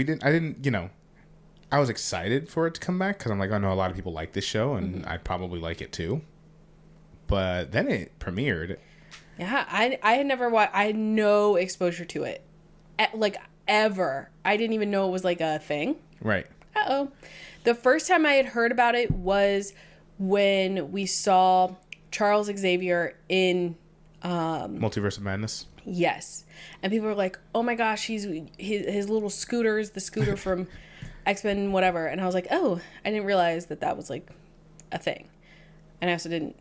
I was excited for it to come back because I'm like, I know a lot of people like this show and I'd probably like it too. But then it premiered. Yeah, I had never watched. I had no exposure to it, like ever. I didn't even know it was like a thing. Right. The first time I had heard about it was when we saw Charles Xavier in Multiverse of Madness. Yes, and people were like, "Oh my gosh, his little scooter is the scooter from X-Men whatever," and I was like, "Oh, I didn't realize that was like a thing," and I also didn't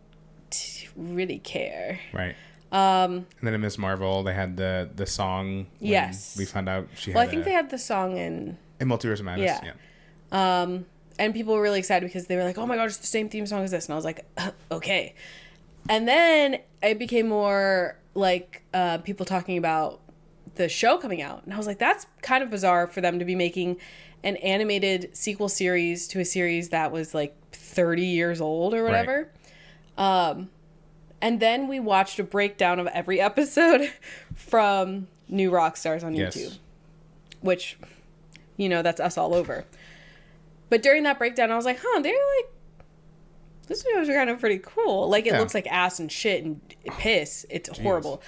really care. Right. And then in Ms. Marvel, they had the song. Yes. We found out she had. Well, I think they had the song in Multiverse of Madness. Yeah. And people were really excited because they were like, "Oh my god, it's the same theme song as this," and I was like, "Okay." And then it became more like people talking about the show coming out, and I was like, "That's kind of bizarre for them to be making an animated sequel series to a series that was like 30 years old or whatever." Right. And then we watched a breakdown of every episode from New Rockstars on YouTube, which, that's us all over. But during that breakdown, I was like, they're like, this videos are kind of pretty cool. Like, it looks like ass and shit and piss. It's horrible,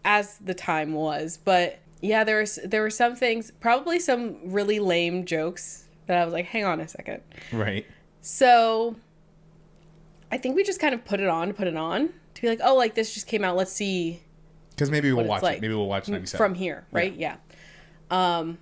as the time was. But yeah, there were some things, probably some really lame jokes that I was like, hang on a second. Right. So I think we just kind of put it on to be like, oh, like this just came out. Let's see. Because maybe we'll watch it. Maybe we'll watch 97 from here, right? Yeah. And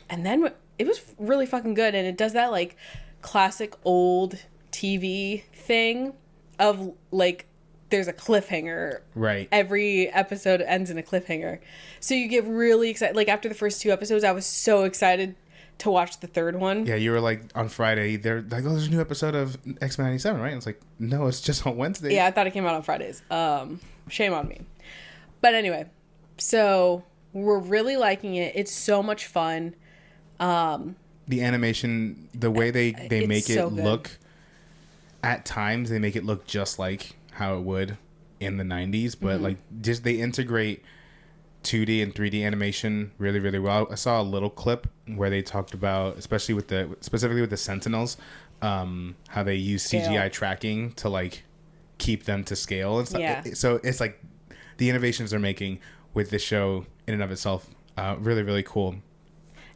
then it was really fucking good, and it does that like classic old TV thing of like there's a cliffhanger. Right. Every episode ends in a cliffhanger, so you get really excited. Like after the first 2 episodes, I was so excited to watch the third one. Yeah, you were like on Friday. They're like, "Oh, there's a new episode of X-Men 97, right?" And it's like, no, it's just on Wednesday. Yeah, I thought it came out on Fridays. Shame on me. But anyway, so we're really liking it. It's so much fun. The animation, the way they make so it good. look, at times they make it look just like how it would in the 90s, but like just they integrate 2D and 3D animation really, really well. I saw a little clip where they talked about, specifically with the Sentinels, how they use CGI tracking to like keep them to scale and stuff. Yeah. So it's like the innovations they're making with this show in and of itself, really, really cool.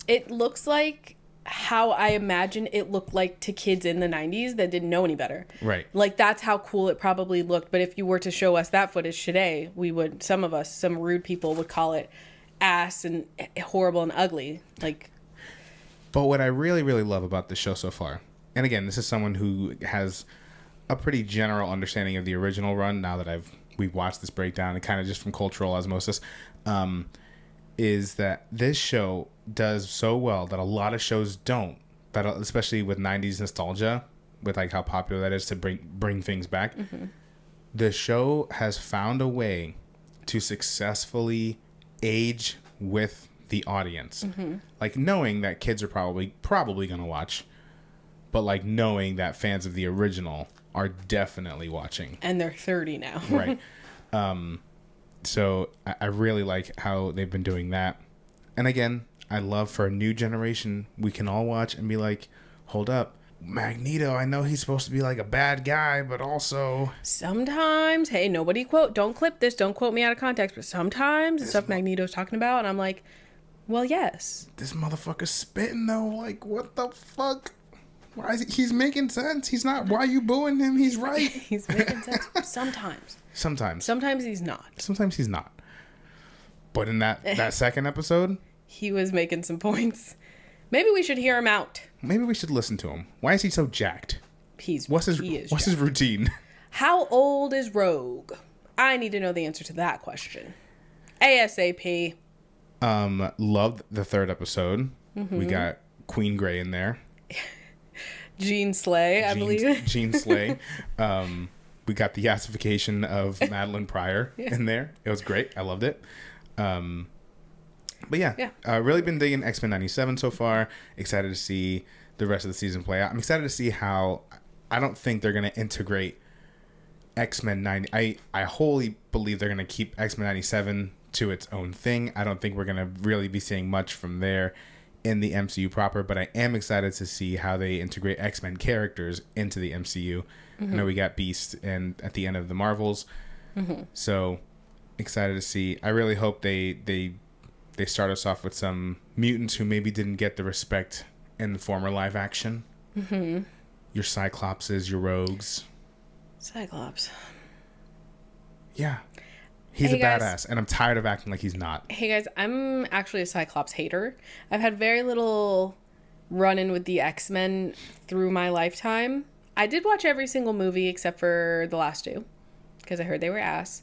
It looks like how I imagine it looked like to kids in the 90s that didn't know any better. Right. Like, that's how cool it probably looked. But if you were to show us that footage today, some of us, some rude people would call it ass and horrible and ugly. Like, but what I really, really love about this show so far, and again, this is someone who has a pretty general understanding of the original run now that we've watched this breakdown and kind of just from cultural osmosis, is that this show does so well that a lot of shows don't, that especially with 90s nostalgia, with like how popular that is to bring things back. Mm-hmm. The show has found a way to successfully age with the audience. Mm-hmm. Like knowing that kids are probably going to watch, but like knowing that fans of the original are definitely watching. And they're 30 now. Right. So I really like how they've been doing that. And again, I love for a new generation, we can all watch and be like, hold up, Magneto, I know he's supposed to be like a bad guy, but also... Sometimes, hey, don't clip this, don't quote me out of context, but sometimes the stuff Magneto's talking about, and I'm like, well, yes. This motherfucker's spitting though, like, what the fuck? Why is he's making sense? He's not. Why are you booing him? He's right. He's making sense. Sometimes. Sometimes he's not. Sometimes he's not. But in that second episode, he was making some points. Maybe we should hear him out. Maybe we should listen to him. Why is he so jacked? What's his routine? How old is Rogue? I need to know the answer to that question. ASAP. Loved the third episode. Mm-hmm. We got Queen Grey in there. Jean Slay, I believe. Jean Slay. We got the yassification of Madeline Pryor in there. It was great. I loved it. But yeah. Really been digging X-Men 97 so far. Excited to see the rest of the season play out. I'm excited to see how... I don't think they're going to integrate X-Men 90... I wholly believe they're going to keep X-Men 97 to its own thing. I don't think we're going to really be seeing much from there in the MCU proper, but I am excited to see how they integrate X-Men characters into the MCU. Mm-hmm. I know we got Beast and at the end of the Marvels. Mm-hmm. So excited to see. I really hope they start us off with some mutants who maybe didn't get the respect in the former live action. Mm-hmm. Your Cyclopses, your Rogues. Cyclops. Yeah. He's a badass, and I'm tired of acting like he's not. Hey, guys, I'm actually a Cyclops hater. I've had very little run-in with the X-Men through my lifetime. I did watch every single movie except for the last two, because I heard they were ass.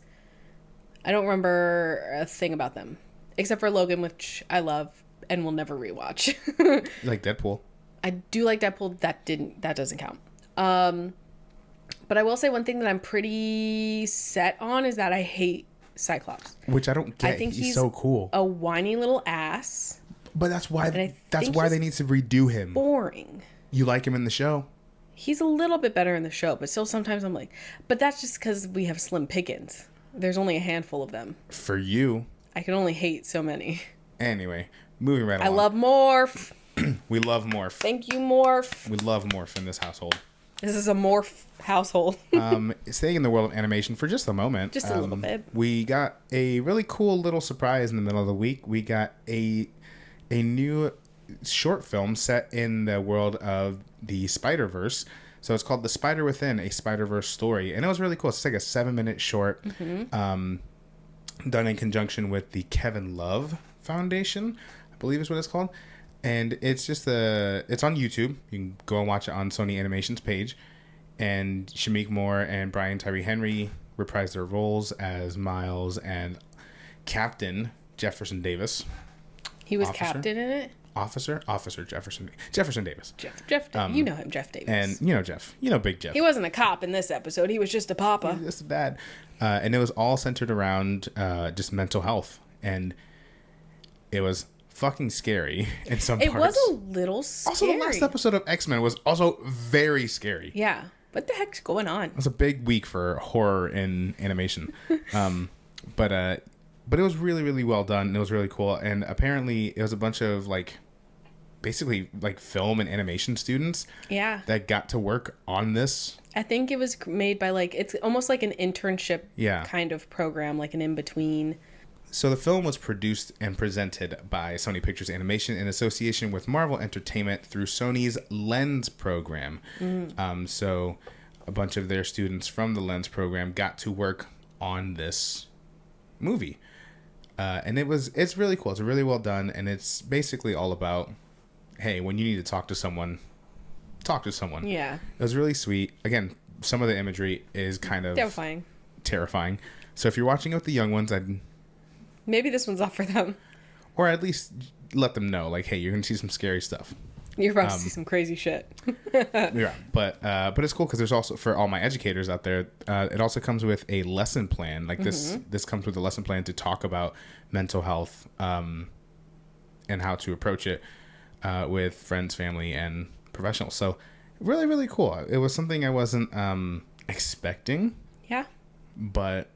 I don't remember a thing about them, except for Logan, which I love and will never rewatch. You like Deadpool? I do like Deadpool. That doesn't count. But I will say one thing that I'm pretty set on is that I hate Cyclops, which I don't get. I think he's so cool. A whiny little ass. But that's why they need to redo him. Boring. You like him in the show? He's a little bit better in the show, but still sometimes I'm like, but that's just because we have slim pickings. There's only a handful of them. For you. I can only hate so many. Anyway, moving right along. I love Morph. We love Morph. Thank you, Morph. We love Morph in this household. This is a Morph household. Staying in the world of animation for just a moment. Just a little bit. We got a really cool little surprise in the middle of the week. We got a new short film set in the world of the Spider-Verse. So it's called The Spider Within, a Spider-Verse story. And it was really cool. It's like a 7-minute short done in conjunction with the Kevin Love Foundation, I believe is what it's called. And it's just it's on YouTube. You can go and watch it on Sony Animation's page. And Shamik Moore and Brian Tyree Henry reprise their roles as Miles and Captain Jefferson Davis. He was captain in it? Officer Jefferson Davis. Jeff you know him, Jeff Davis. And you know Jeff. You know Big Jeff. He wasn't a cop in this episode. He was just a papa. He was just a dad. And it was all centered around just mental health. And it was fucking scary in some parts. It was a little scary. Also, the last episode of X-Men was also very scary. Yeah. What the heck's going on? It was a big week for horror in animation. But it was really, really well done. It was really cool. And apparently it was a bunch of like basically like film and animation students. Yeah. That got to work on this. I think it was made by like, it's almost like an internship kind of program, like an in-between. So the film was produced and presented by Sony Pictures Animation in association with Marvel Entertainment through Sony's Lens program. So a bunch of their students from the Lens program got to work on this movie. And it's really cool. It's really well done. And it's basically all about, hey, when you need to talk to someone, talk to someone. Yeah. It was really sweet. Again, some of the imagery is kind of terrifying. So if you're watching it with the young ones, maybe this one's off for them. Or at least let them know, like, hey, you're going to see some scary stuff. You're about to see some crazy shit. Yeah, but it's cool because there's also, for all my educators out there, it also comes with a lesson plan. Like this comes with a lesson plan to talk about mental health and how to approach it with friends, family, and professionals. So really, really cool. It was something I wasn't expecting. Yeah. But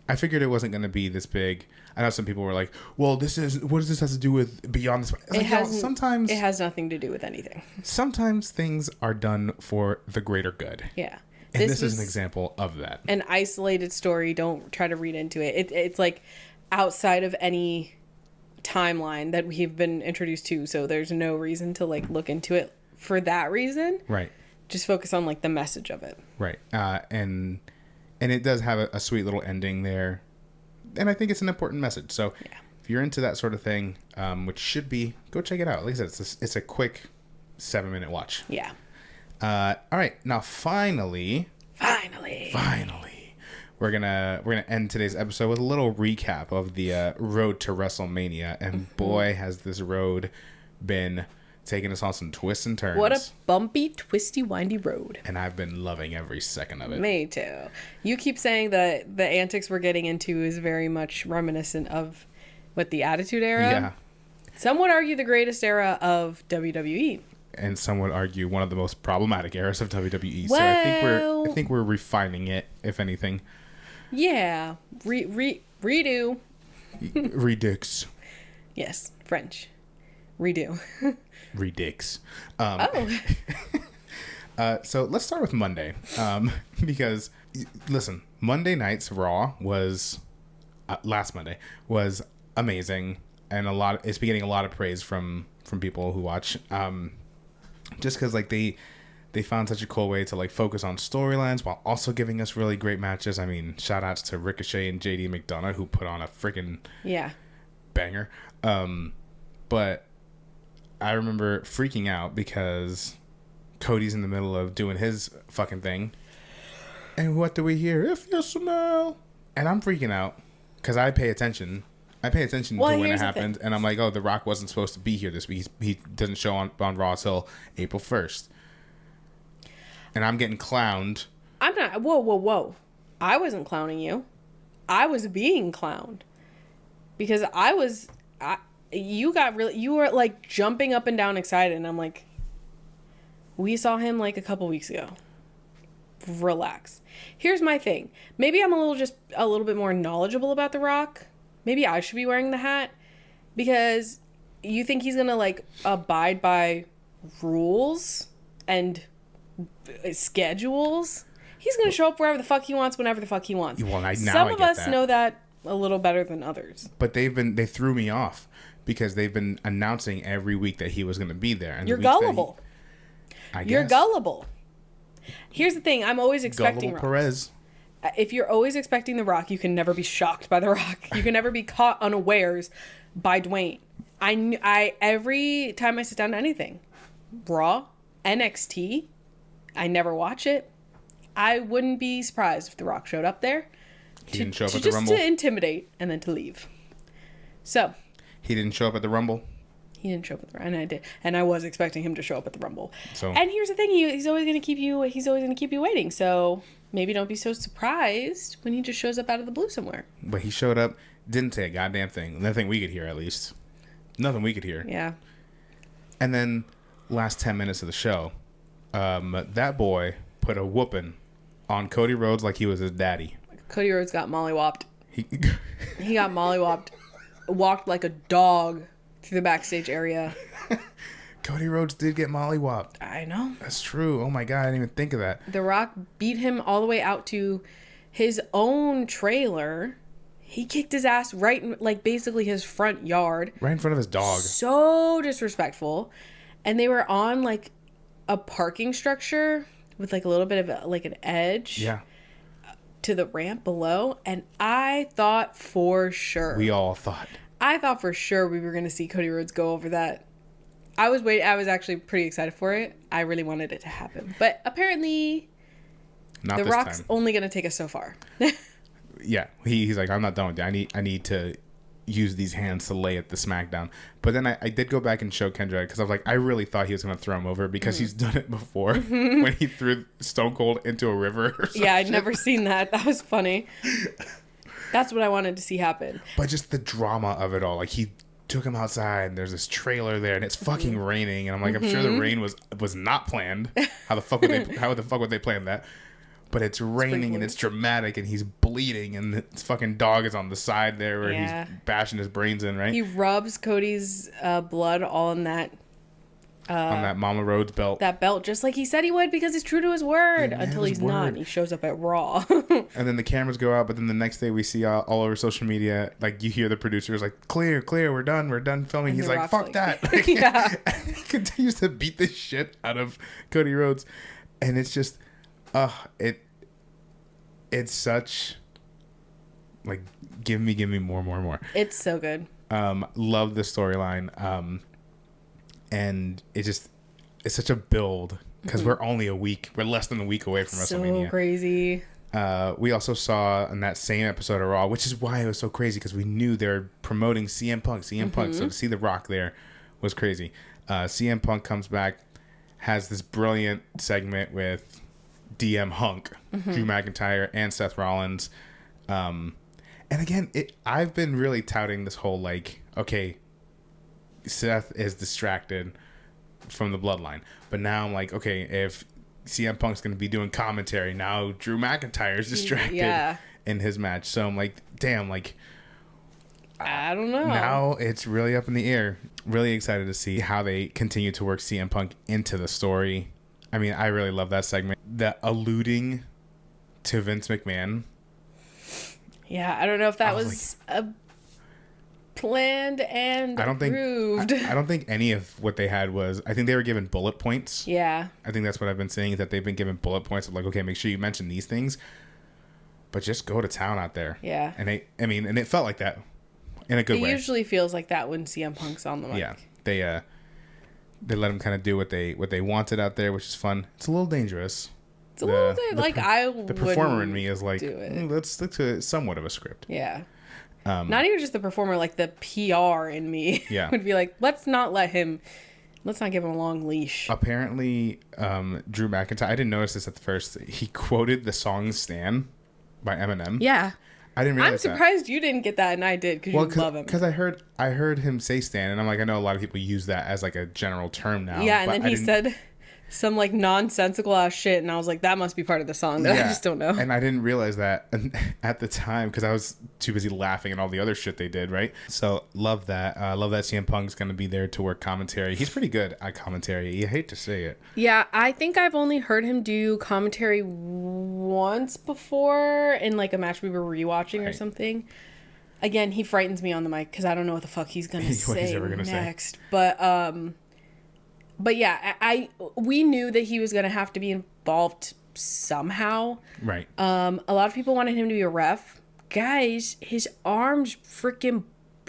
I figured it wasn't going to be this big. I know some people were like, well, what does this have to do with Beyond this? Sometimes it has nothing to do with anything. Sometimes things are done for the greater good. Yeah. And this is an example of that. An isolated story. Don't try to read into it. It's like outside of any timeline that we've been introduced to. So there's no reason to like look into it for that reason. Right. Just focus on like the message of it. Right. And it does have a sweet little ending there. And I think it's an important message. So if you're into that sort of thing, which should be, go check it out. Like I said, it's a quick 7-minute watch. Yeah. All right. Now, finally, we're gonna end today's episode with a little recap of the road to WrestleMania. And boy, has this road been taking us on some twists and turns. What a bumpy, twisty, windy road. And I've been loving every second of it. Me too. You keep saying that the antics we're getting into is very much reminiscent of the Attitude Era. Yeah. Some would argue the greatest era of WWE. And some would argue one of the most problematic eras of WWE. Well, so I think we're refining it, if anything. Yeah. Redo. Redux. Yes. French. Redo. Redix. So let's start with Monday. Because, listen, Monday night's Raw was, last Monday, was amazing. And it's been getting a lot of praise from people who watch. Just because, like, they found such a cool way to, like, focus on storylines while also giving us really great matches. I mean, shout outs to Ricochet and JD McDonough, who put on a freaking banger. But I remember freaking out because Cody's in the middle of doing his fucking thing. And what do we hear? If you smell. And I'm freaking out because I pay attention. To when it happened. And I'm like, oh, The Rock wasn't supposed to be here this week. He doesn't show on Raw till April 1st. And I'm getting clowned. I'm not. Whoa. I wasn't clowning you. I was being clowned. Because you were like jumping up and down excited, and I'm like, we saw him like a couple weeks ago. Relax. Here's my thing. Maybe I'm a little bit more knowledgeable about The Rock. Maybe I should be wearing the hat because you think he's gonna like abide by rules and schedules. He's gonna show up wherever the fuck he wants, whenever the fuck he wants. Well, some of us know that a little better than others. But they threw me off. Because they've been announcing every week that he was going to be there. And you're gullible. You're gullible. Here's the thing. I'm always expecting gullible Perez. If you're always expecting The Rock, you can never be shocked by The Rock. You can never be caught unawares by Dwayne. I every time I sit down to anything, Raw, NXT, I never watch it. I wouldn't be surprised if The Rock showed up there. He didn't show up at the Rumble. Just to intimidate and then to leave. So... He didn't show up at the Rumble. He didn't show up at the Rumble, and I did, and I was expecting him to show up at the Rumble. So, and here's the thing: he's always going to keep you. He's always going to keep you waiting. So maybe don't be so surprised when he just shows up out of the blue somewhere. But he showed up, didn't say a goddamn thing. Nothing we could hear, at least. Nothing we could hear. Yeah. And then, last 10 minutes of the show, that boy put a whooping on Cody Rhodes like he was his daddy. Cody Rhodes got mollywopped. He got mollywopped. Walked like a dog through the backstage area. Cody Rhodes did get mollywopped. I know. That's true. Oh my God, I didn't even think of that. The Rock beat him all the way out to his own trailer. He kicked his ass right in, like, basically his front yard. Right in front of his dog. So disrespectful. And they were on, like, a parking structure with, like, a little bit of, like, an edge. Yeah. To the ramp below. And I thought for sure. We all thought. I thought for sure we were going to see Cody Rhodes go over that. I was actually pretty excited for it. I really wanted it to happen. But apparently, Not The this Rock's time. only going to take us so far. Yeah. He's like, I'm not done with it. I need to use these hands to lay at the SmackDown. But then I did go back and show Kendra because I was like, I really thought he was going to throw him over because he's done it before when he threw Stone Cold into a river or Yeah, I'd never seen that. That was funny. That's what I wanted to see happen. But just the drama of it all. Like, he took him outside and there's this trailer there and it's fucking raining. And I'm like, I'm sure the rain was not planned. How the fuck would they plan that? But it's raining and it's dramatic and he's bleeding and his fucking dog is on the side there where he's bashing his brains in, right? He rubs Cody's blood all in that on that Mama Rhodes belt. That belt, just like he said he would, because he's true to his word until he's not. He shows up at Raw. And then the cameras go out, but then the next day we see all over social media, like, you hear the producers like, clear, we're done filming. And he's The like, Rock's fuck like, that. yeah. And he continues to beat the shit out of Cody Rhodes. And it's just, it's such, like, give me more. It's so good. Love the storyline. And it's such a build because we're less than a week away from WrestleMania. So crazy. We also saw in that same episode of Raw, which is why it was so crazy because we knew they were promoting CM Punk. So to see The Rock there was crazy. CM Punk comes back, has this brilliant segment with DM Hunk, Drew McIntyre, and Seth Rollins. And again, I've been really touting this whole, like, okay, Seth is distracted from the bloodline. But now I'm like, okay, if CM Punk's going to be doing commentary, now Drew McIntyre is distracted in his match. So I'm like, damn, like, I don't know. Now it's really up in the air. Really excited to see how they continue to work CM Punk into the story. I mean, I really love that segment. The alluding to Vince McMahon. Yeah, I don't know if that was planned and approved. I don't think any of what they had was. I think they were given bullet points. Yeah. I think that's what I've been saying, is that they've been given bullet points of like, okay, make sure you mention these things, but just go to town out there. Yeah. And it felt like that in a good way. It usually feels like that when CM Punk's on the mic. Yeah. They let him kind of do what they wanted out there, which is fun. It's a little dangerous. It's a little bit like the performer in me is like, let's stick to somewhat of a script. Yeah. Not even just the performer, like the PR in me would be like, let's not give him a long leash. Apparently, Drew McIntyre, I didn't notice this at first. He quoted the song "Stan" by Eminem. Yeah. I didn't realize that. I'm surprised you didn't get that and I did, because you love him. Because I heard him say "Stan," and I'm like, I know a lot of people use that as like a general term now. Yeah, and then he said some like nonsensical ass shit, and I was like, that must be part of the song that I just don't know. And I didn't realize that at the time because I was too busy laughing at all the other shit they did, right? So love that. Love that CM Punk's going to be there to work commentary. He's pretty good at commentary. You hate to say it. Yeah, I think I've only heard him do commentary once before in like a match we were rewatching or something. Again, he frightens me on the mic because I don't know what the fuck he's going to say next. But yeah, we knew that he was going to have to be involved somehow. Right. A lot of people wanted him to be a ref. Guys, his arm's freaking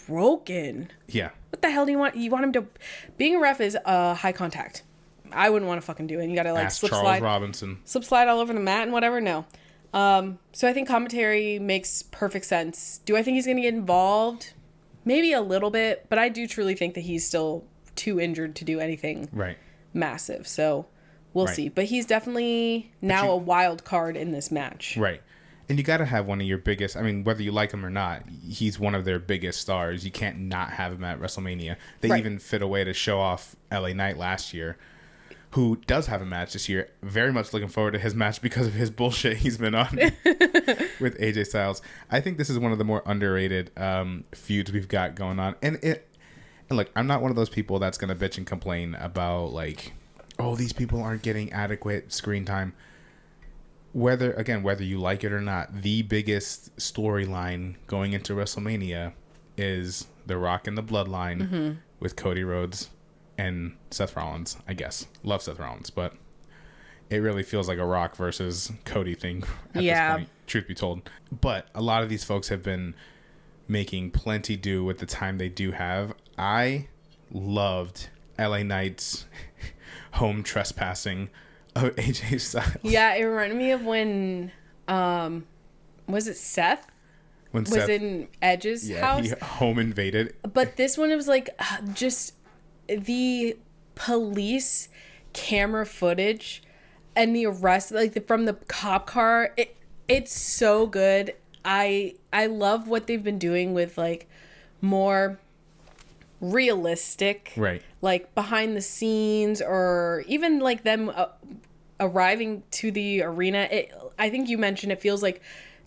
broken. Yeah. What the hell do you want? You want him to... Being a ref is high contact. I wouldn't want to fucking do it. You got to like slip slide all over the mat and whatever. No. So I think commentary makes perfect sense. Do I think he's going to get involved? Maybe a little bit, but I do truly think that he's still too injured to do anything massive. So we'll see. But he's definitely now a wild card in this match. Right. And you got to have one of your biggest, I mean, whether you like him or not, he's one of their biggest stars. You can't not have him at WrestleMania. They even fit a way to show off LA Knight last year, who does have a match this year. Very much looking forward to his match because of his bullshit he's been on with AJ Styles. I think this is one of the more underrated feuds we've got going on. And And look, I'm not one of those people that's gonna bitch and complain about like, oh, these people aren't getting adequate screen time. Whether you like it or not, the biggest storyline going into WrestleMania is The Rock and the Bloodline with Cody Rhodes and Seth Rollins. I guess love Seth Rollins, but it really feels like a Rock versus Cody thing at this point, truth be told. But a lot of these folks have been making plenty do with the time they do have. I loved LA Knight's home trespassing of AJ Styles. Yeah, it reminded me of when, was it Seth? When Seth was in Edge's house? He home invaded. But this one, it was like just the police camera footage and the arrest, like from the cop car. It's so good. I love what they've been doing with like more realistic, right, like behind the scenes, or even like them arriving to the arena. I think you mentioned it feels like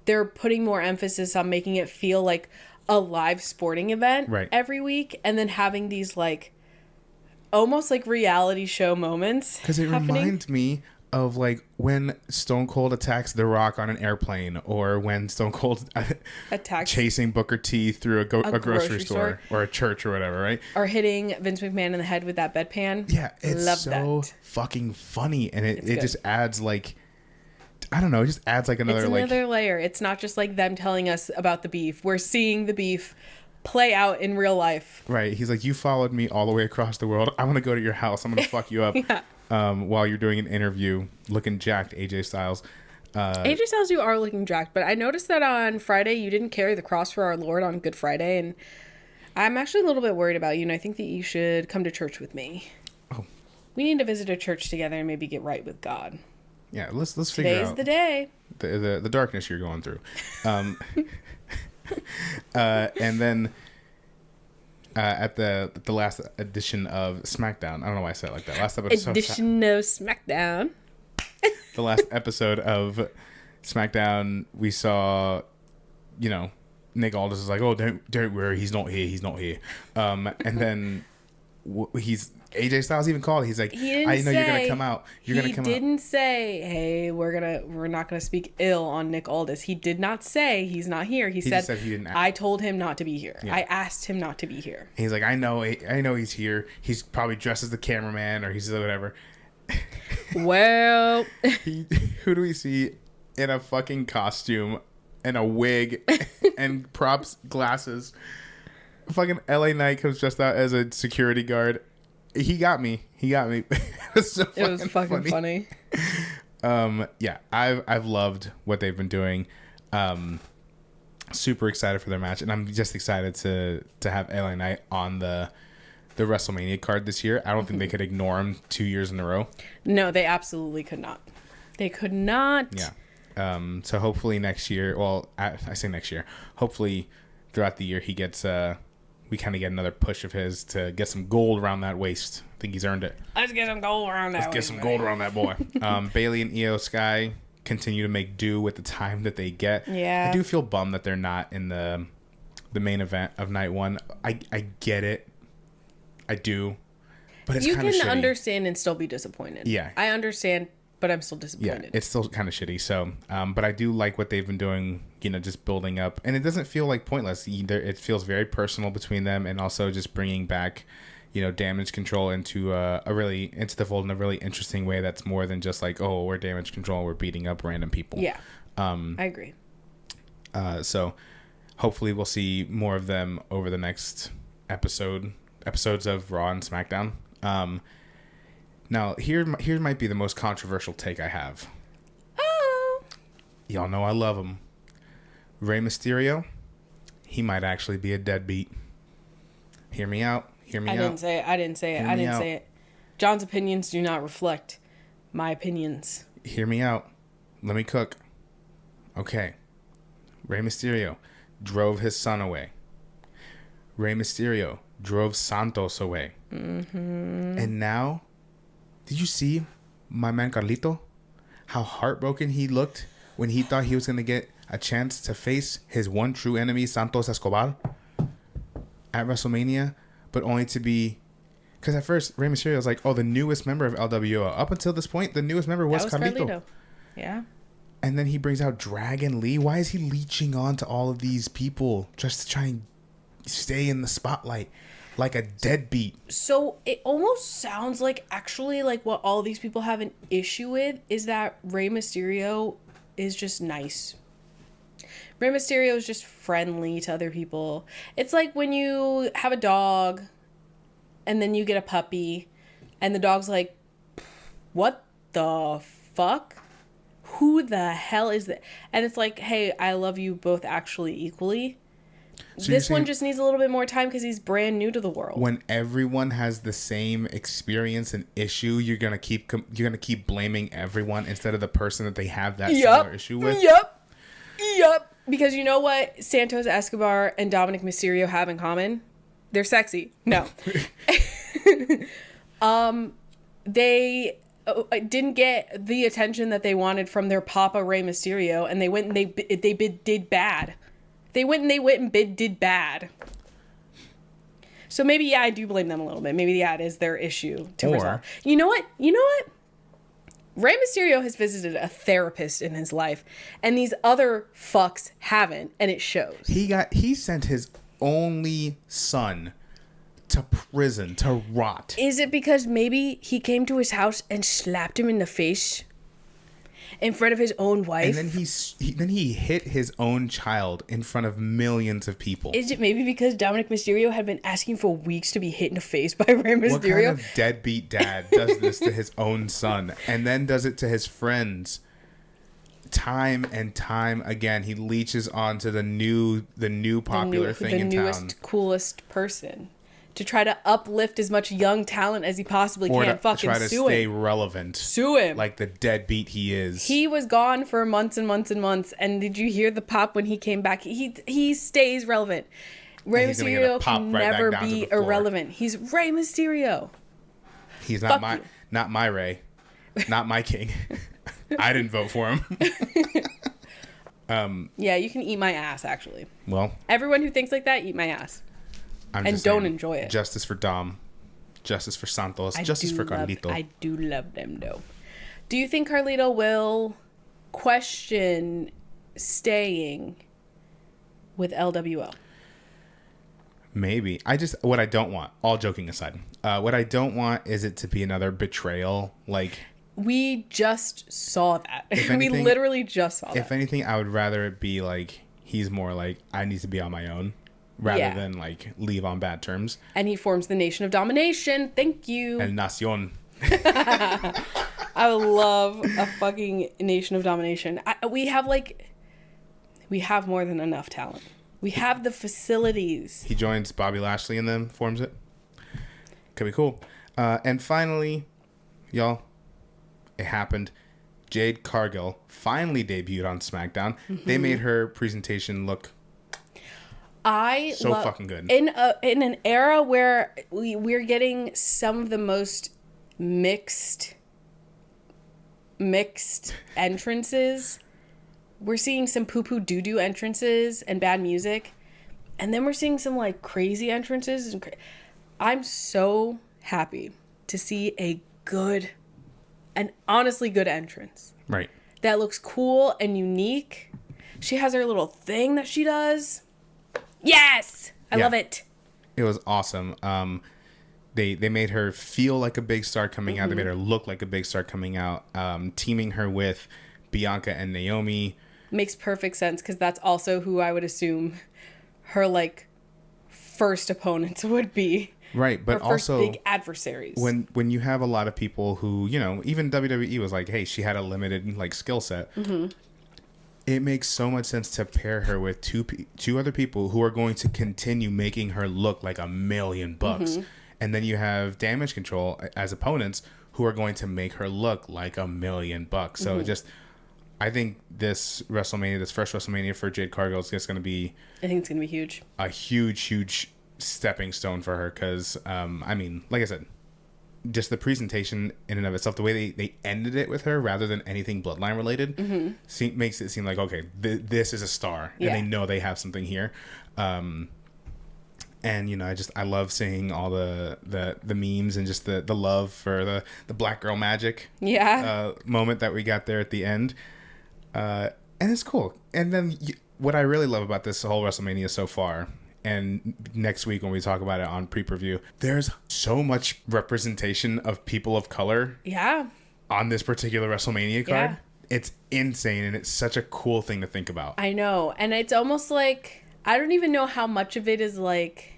they're putting more emphasis on making it feel like a live sporting event every week, and then having these like almost like reality show moments. Because it reminds me of like when Stone Cold attacks The Rock on an airplane, or when Stone Cold attacks chasing Booker T through a grocery store or a church or whatever, right? Or hitting Vince McMahon in the head with that bedpan. Yeah, it's fucking funny, and it just adds like, I don't know, it just adds like another layer. It's not just like them telling us about the beef. We're seeing the beef play out in real life. Right. He's like, you followed me all the way across the world. I want to go to your house. I'm gonna fuck you up. Yeah. While you're doing an interview, looking jacked, AJ Styles. AJ Styles, you are looking jacked, but I noticed that on Friday you didn't carry the cross for our Lord on Good Friday, and I'm actually a little bit worried about you, and I think that you should come to church with me. Oh. We need to visit a church together and maybe get right with God. Yeah, let's figure out. Today's the day. The darkness you're going through. And then at the last edition of SmackDown, I don't know why I said it like that. Last episode edition of SmackDown. The last episode of SmackDown, we saw, Nick Aldis is like, oh, don't worry, he's not here. And then AJ Styles even called. He's like, I know you're gonna come out. He didn't say, hey, we're not gonna speak ill on Nick Aldis. He did not say he's not here. He said he didn't. I told him not to be here. Yeah. I asked him not to be here. And he's like, I know he's here. He's probably dressed as the cameraman, or he's whatever. Well, who do we see in a fucking costume and a wig and props, glasses? Fucking LA Knight comes dressed out as a security guard. He got me. It was fucking funny. Yeah, I've loved what they've been doing. Super excited for their match, and I'm just excited to have LA Knight on the WrestleMania card this year. I don't think they could ignore him 2 years in a row. No, they absolutely could not. They could not. Yeah. So hopefully next year. Well, I say next year. Hopefully throughout the year he gets. We kind of get another push of his to get some gold around that waist. I think he's earned it. Let's get some gold around that. Let's get some gold around that boy. Bayley and Io Sky continue to make do with the time that they get. Yeah. I do feel bummed that they're not in the main event of night one. I get it. I do. But it's kind of shitty. You can understand and still be disappointed. Yeah. I understand, but I'm still disappointed. Yeah, it's still kind of shitty. So, but I do like what they've been doing, just building up. And it doesn't feel like pointless either. It feels very personal between them, and also just bringing back, Damage Control into into the fold in a really interesting way that's more than just like, oh, we're Damage Control, we're beating up random people. Yeah, I agree. So hopefully we'll see more of them over the next episodes of Raw and SmackDown. Now, here might be the most controversial take I have. Oh. Y'all know I love him. Rey Mysterio, he might actually be a deadbeat. Hear me out. I didn't say it. John's opinions do not reflect my opinions. Hear me out. Let me cook. Okay. Rey Mysterio drove his son away. Rey Mysterio drove Santos away. Mm-hmm. And now, did you see my man Carlito? How heartbroken he looked when he thought he was going to get a chance to face his one true enemy, Santos Escobar, at WrestleMania. but only to be, because at first Rey Mysterio was like, oh, the newest member of LWO. Up until this point, the newest member was Carlito. Yeah. And then he brings out Dragon Lee. Why is he leeching on to all of these people just to try and stay in the spotlight like a deadbeat? So it almost sounds like actually like what all these people have an issue with is that Rey Mysterio is just nice. Rey Mysterio is just friendly to other people. It's like when you have a dog and then you get a puppy and the dog's like, what the fuck? Who the hell is that? And it's like, hey, I love you both actually equally. So this one just needs a little bit more time because he's brand new to the world. When everyone has the same experience and issue, you're gonna keep blaming everyone instead of the person that they have that similar issue with. Yep. Because you know what Santos Escobar and Dominic Mysterio have in common? They're sexy. No. They didn't get the attention that they wanted from their papa Rey Mysterio, and they went and they did bad. They went and did bad. So maybe, yeah, I do blame them a little bit. Maybe, yeah, it is their issue to resolve. You know what? Rey Mysterio has visited a therapist in his life, and these other fucks haven't, and it shows. He sent his only son to prison to rot. Is it because maybe he came to his house and slapped him in the face in front of his own wife? And then he hit his own child in front of millions of people. Is it maybe because Dominic Mysterio had been asking for weeks to be hit in the face by Rey Mysterio? What kind of deadbeat dad does this to his own son and then does it to his friends? Time and time again, he leeches onto the new popular thing in town. The newest, coolest person. To try to uplift as much young talent as he possibly can. Fucking try to stay relevant. Sue him. Like the deadbeat he is. He was gone for months and months and months. And did you hear the pop when he came back? He stays relevant. Rey Mysterio can never be irrelevant. He's Rey Mysterio. He's not my Rey. Not my king. I didn't vote for him. Yeah, you can eat my ass, actually. Well. Everyone who thinks like that, eat my ass. And don't enjoy it. Justice for Dom. Justice for Santos. Justice for Carlito. I do love them, though. Do you think Carlito will question staying with LWO? Maybe. What I don't want, all joking aside, what I don't want is it to be another betrayal. Like, we just saw that. We literally just saw that. If anything, I would rather it be like, he's more like, I need to be on my own. Rather than, like, leave on bad terms. And he forms the Nation of Domination. Thank you. El Nación. I love a fucking Nation of Domination. We have more than enough talent. We have the facilities. He joins Bobby Lashley and then forms it. Could be cool. And finally, y'all, it happened. Jade Cargill finally debuted on SmackDown. Mm-hmm. They made her presentation look fucking good. In an era where we're getting some of the most mixed entrances. We're seeing some poo-poo doo-doo entrances and bad music. And then we're seeing some like crazy entrances. I'm so happy to see a good, an honestly good entrance. Right. That looks cool and unique. She has her little thing that she does. Yes! I love it. It was awesome. They made her feel like a big star coming out. They made her look like a big star coming out. Teaming her with Bianca and Naomi. Makes perfect sense because that's also who I would assume her like first opponents would be. Right, but her first also big adversaries. When you have a lot of people who, you know, even WWE was like, hey, she had a limited like skill set. Mm-hmm. It makes so much sense to pair her with two other people who are going to continue making her look like $1 million. Mm-hmm. And then you have Damage Control as opponents who are going to make her look like $1 million. So I think this first WrestleMania for Jade Cargill is just going to be... I think it's going to be huge. A huge, huge stepping stone for her because, I mean, like I said, just the presentation in and of itself, the way they ended it with her rather than anything bloodline related makes it seem like, okay, this is a star and they know they have something here. And, I love seeing all the memes and just the love for the black girl magic moment that we got there at the end. And it's cool. And then what I really love about this whole WrestleMania so far, and next week when we talk about it on pre-preview, there's so much representation of people of color on this particular WrestleMania card. It's insane, and it's such a cool thing to think about. I know. And it's almost like, I don't even know how much of it is like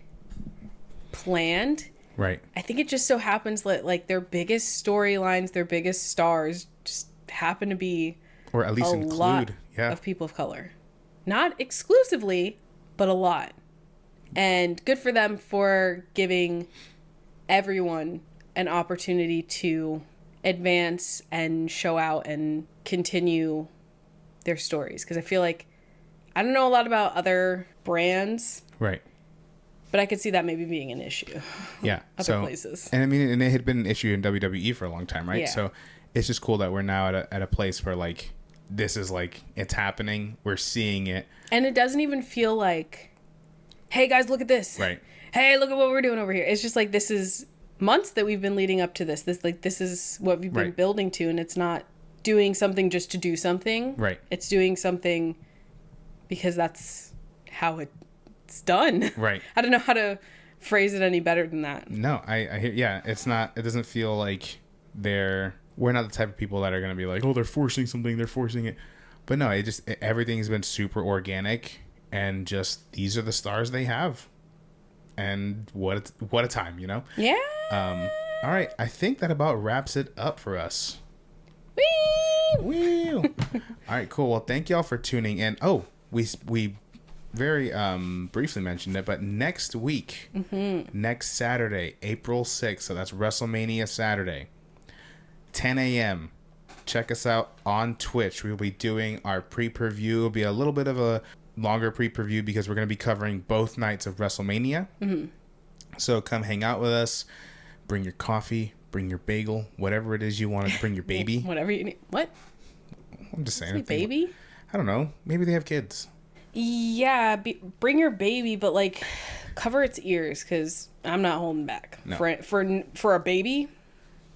planned. Right. I think it just so happens that like their biggest storylines, their biggest stars just happen to be, or at least include lot of people of color. Not exclusively, but a lot. And good for them for giving everyone an opportunity to advance and show out and continue their stories. Because I feel like, I don't know a lot about other brands. Right. But I could see that maybe being an issue. Yeah. Other places. And I mean, and it had been an issue in WWE for a long time, right? Yeah. So it's just cool that we're now at a place where like, this is like, it's happening. We're seeing it. And it doesn't even feel like, hey guys, look at this. Right. Hey, look at what we're doing over here. It's just like, this is months that we've been leading up to this. This is what we've been building to, and it's not doing something just to do something. Right. It's doing something because that's how it's done. Right. I don't know how to phrase it any better than that. No, I hear. Yeah, it's not. It doesn't feel like we're not the type of people that are going to be like, oh, they're forcing something, they're forcing it. But no, everything's been super organic, and just these are the stars they have, and what a time, Yeah. All right, I think that about wraps it up for us. Wee! All right, cool. Well, thank y'all for tuning in. Oh, we very briefly mentioned it, but next week, next Saturday, April 6th, so that's WrestleMania Saturday, 10 a.m., check us out on Twitch. We'll be doing our pre-preview. It'll be a little bit of a longer pre-preview because we're going to be covering both nights of WrestleMania. So come hang out with us. Bring your coffee, bring your bagel, whatever it is you want to bring your baby. Whatever you need. What? I'm just saying. Baby? I don't know. Maybe they have kids. Yeah, bring your baby, but like cover its ears because I'm not holding back. No. For a baby.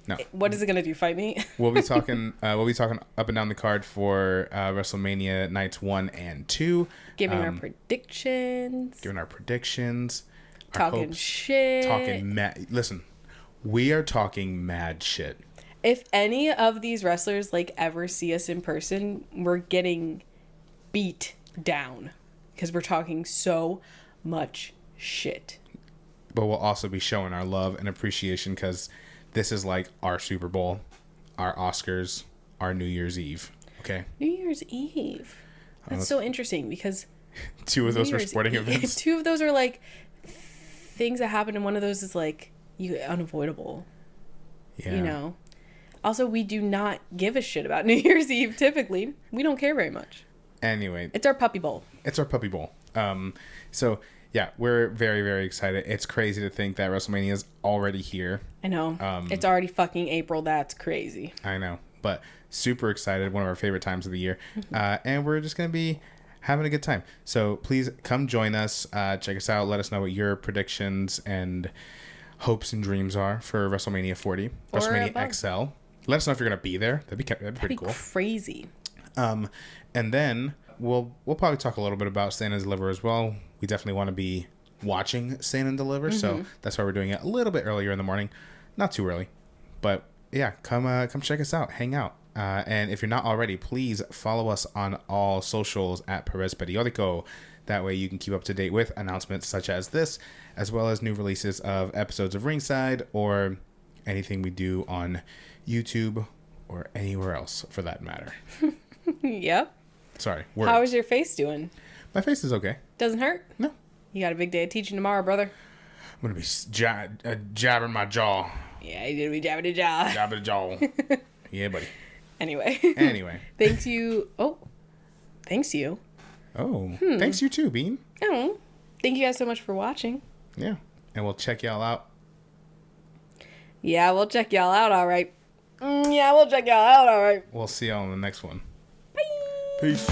No. What is it gonna do? Fight me? We'll be talking. Up and down the card for WrestleMania nights 1 and 2. Giving our predictions. Talking shit. Talking mad. Listen, we are talking mad shit. If any of these wrestlers like ever see us in person, we're getting beat down because we're talking so much shit. But we'll also be showing our love and appreciation because this is like our Super Bowl, our Oscars, our New Year's Eve. Okay. New Year's Eve. That's so interesting because 2 of those were sporting events. 2 of those are like things that happen, and one of those is like unavoidable. Yeah. Also, we do not give a shit about New Year's Eve. Typically, we don't care very much. Anyway, it's our puppy bowl. So yeah, we're very, very excited. It's crazy to think that WrestleMania is already here. I know. It's already fucking April. That's crazy. I know, but super excited. One of our favorite times of the year. And we're just going to be having a good time. So please come join us. Check us out. Let us know what your predictions and hopes and dreams are for WrestleMania 40, or WrestleMania above. XL. Let us know if you're going to be there. That'd be pretty cool. Crazy. And then we'll probably talk a little bit about Stand and Deliver as well. We definitely want to be watching Stand and Deliver, so that's why we're doing it a little bit earlier in the morning. Not too early, but yeah, come check us out, hang out. And if you're not already, please follow us on all socials at Perez Periodico. That way you can keep up to date with announcements such as this, as well as new releases of episodes of Ringside or anything we do on YouTube or anywhere else for that matter. Yep. Sorry. How is your face doing? My face is okay. Doesn't hurt? No. You got a big day of teaching tomorrow, brother. I'm going to be jabbing my jaw. Yeah, you're going to be jabbing the jaw. Jabbing the jaw. Yeah, buddy. Anyway. Thanks you. Oh. Thanks you. Oh. Thanks you too, Bean. Oh. Thank you guys so much for watching. Yeah. And we'll check y'all out. Yeah, we'll check y'all out, all right. Yeah, we'll check y'all out, all right. We'll see y'all in the next one. Bye. Peace.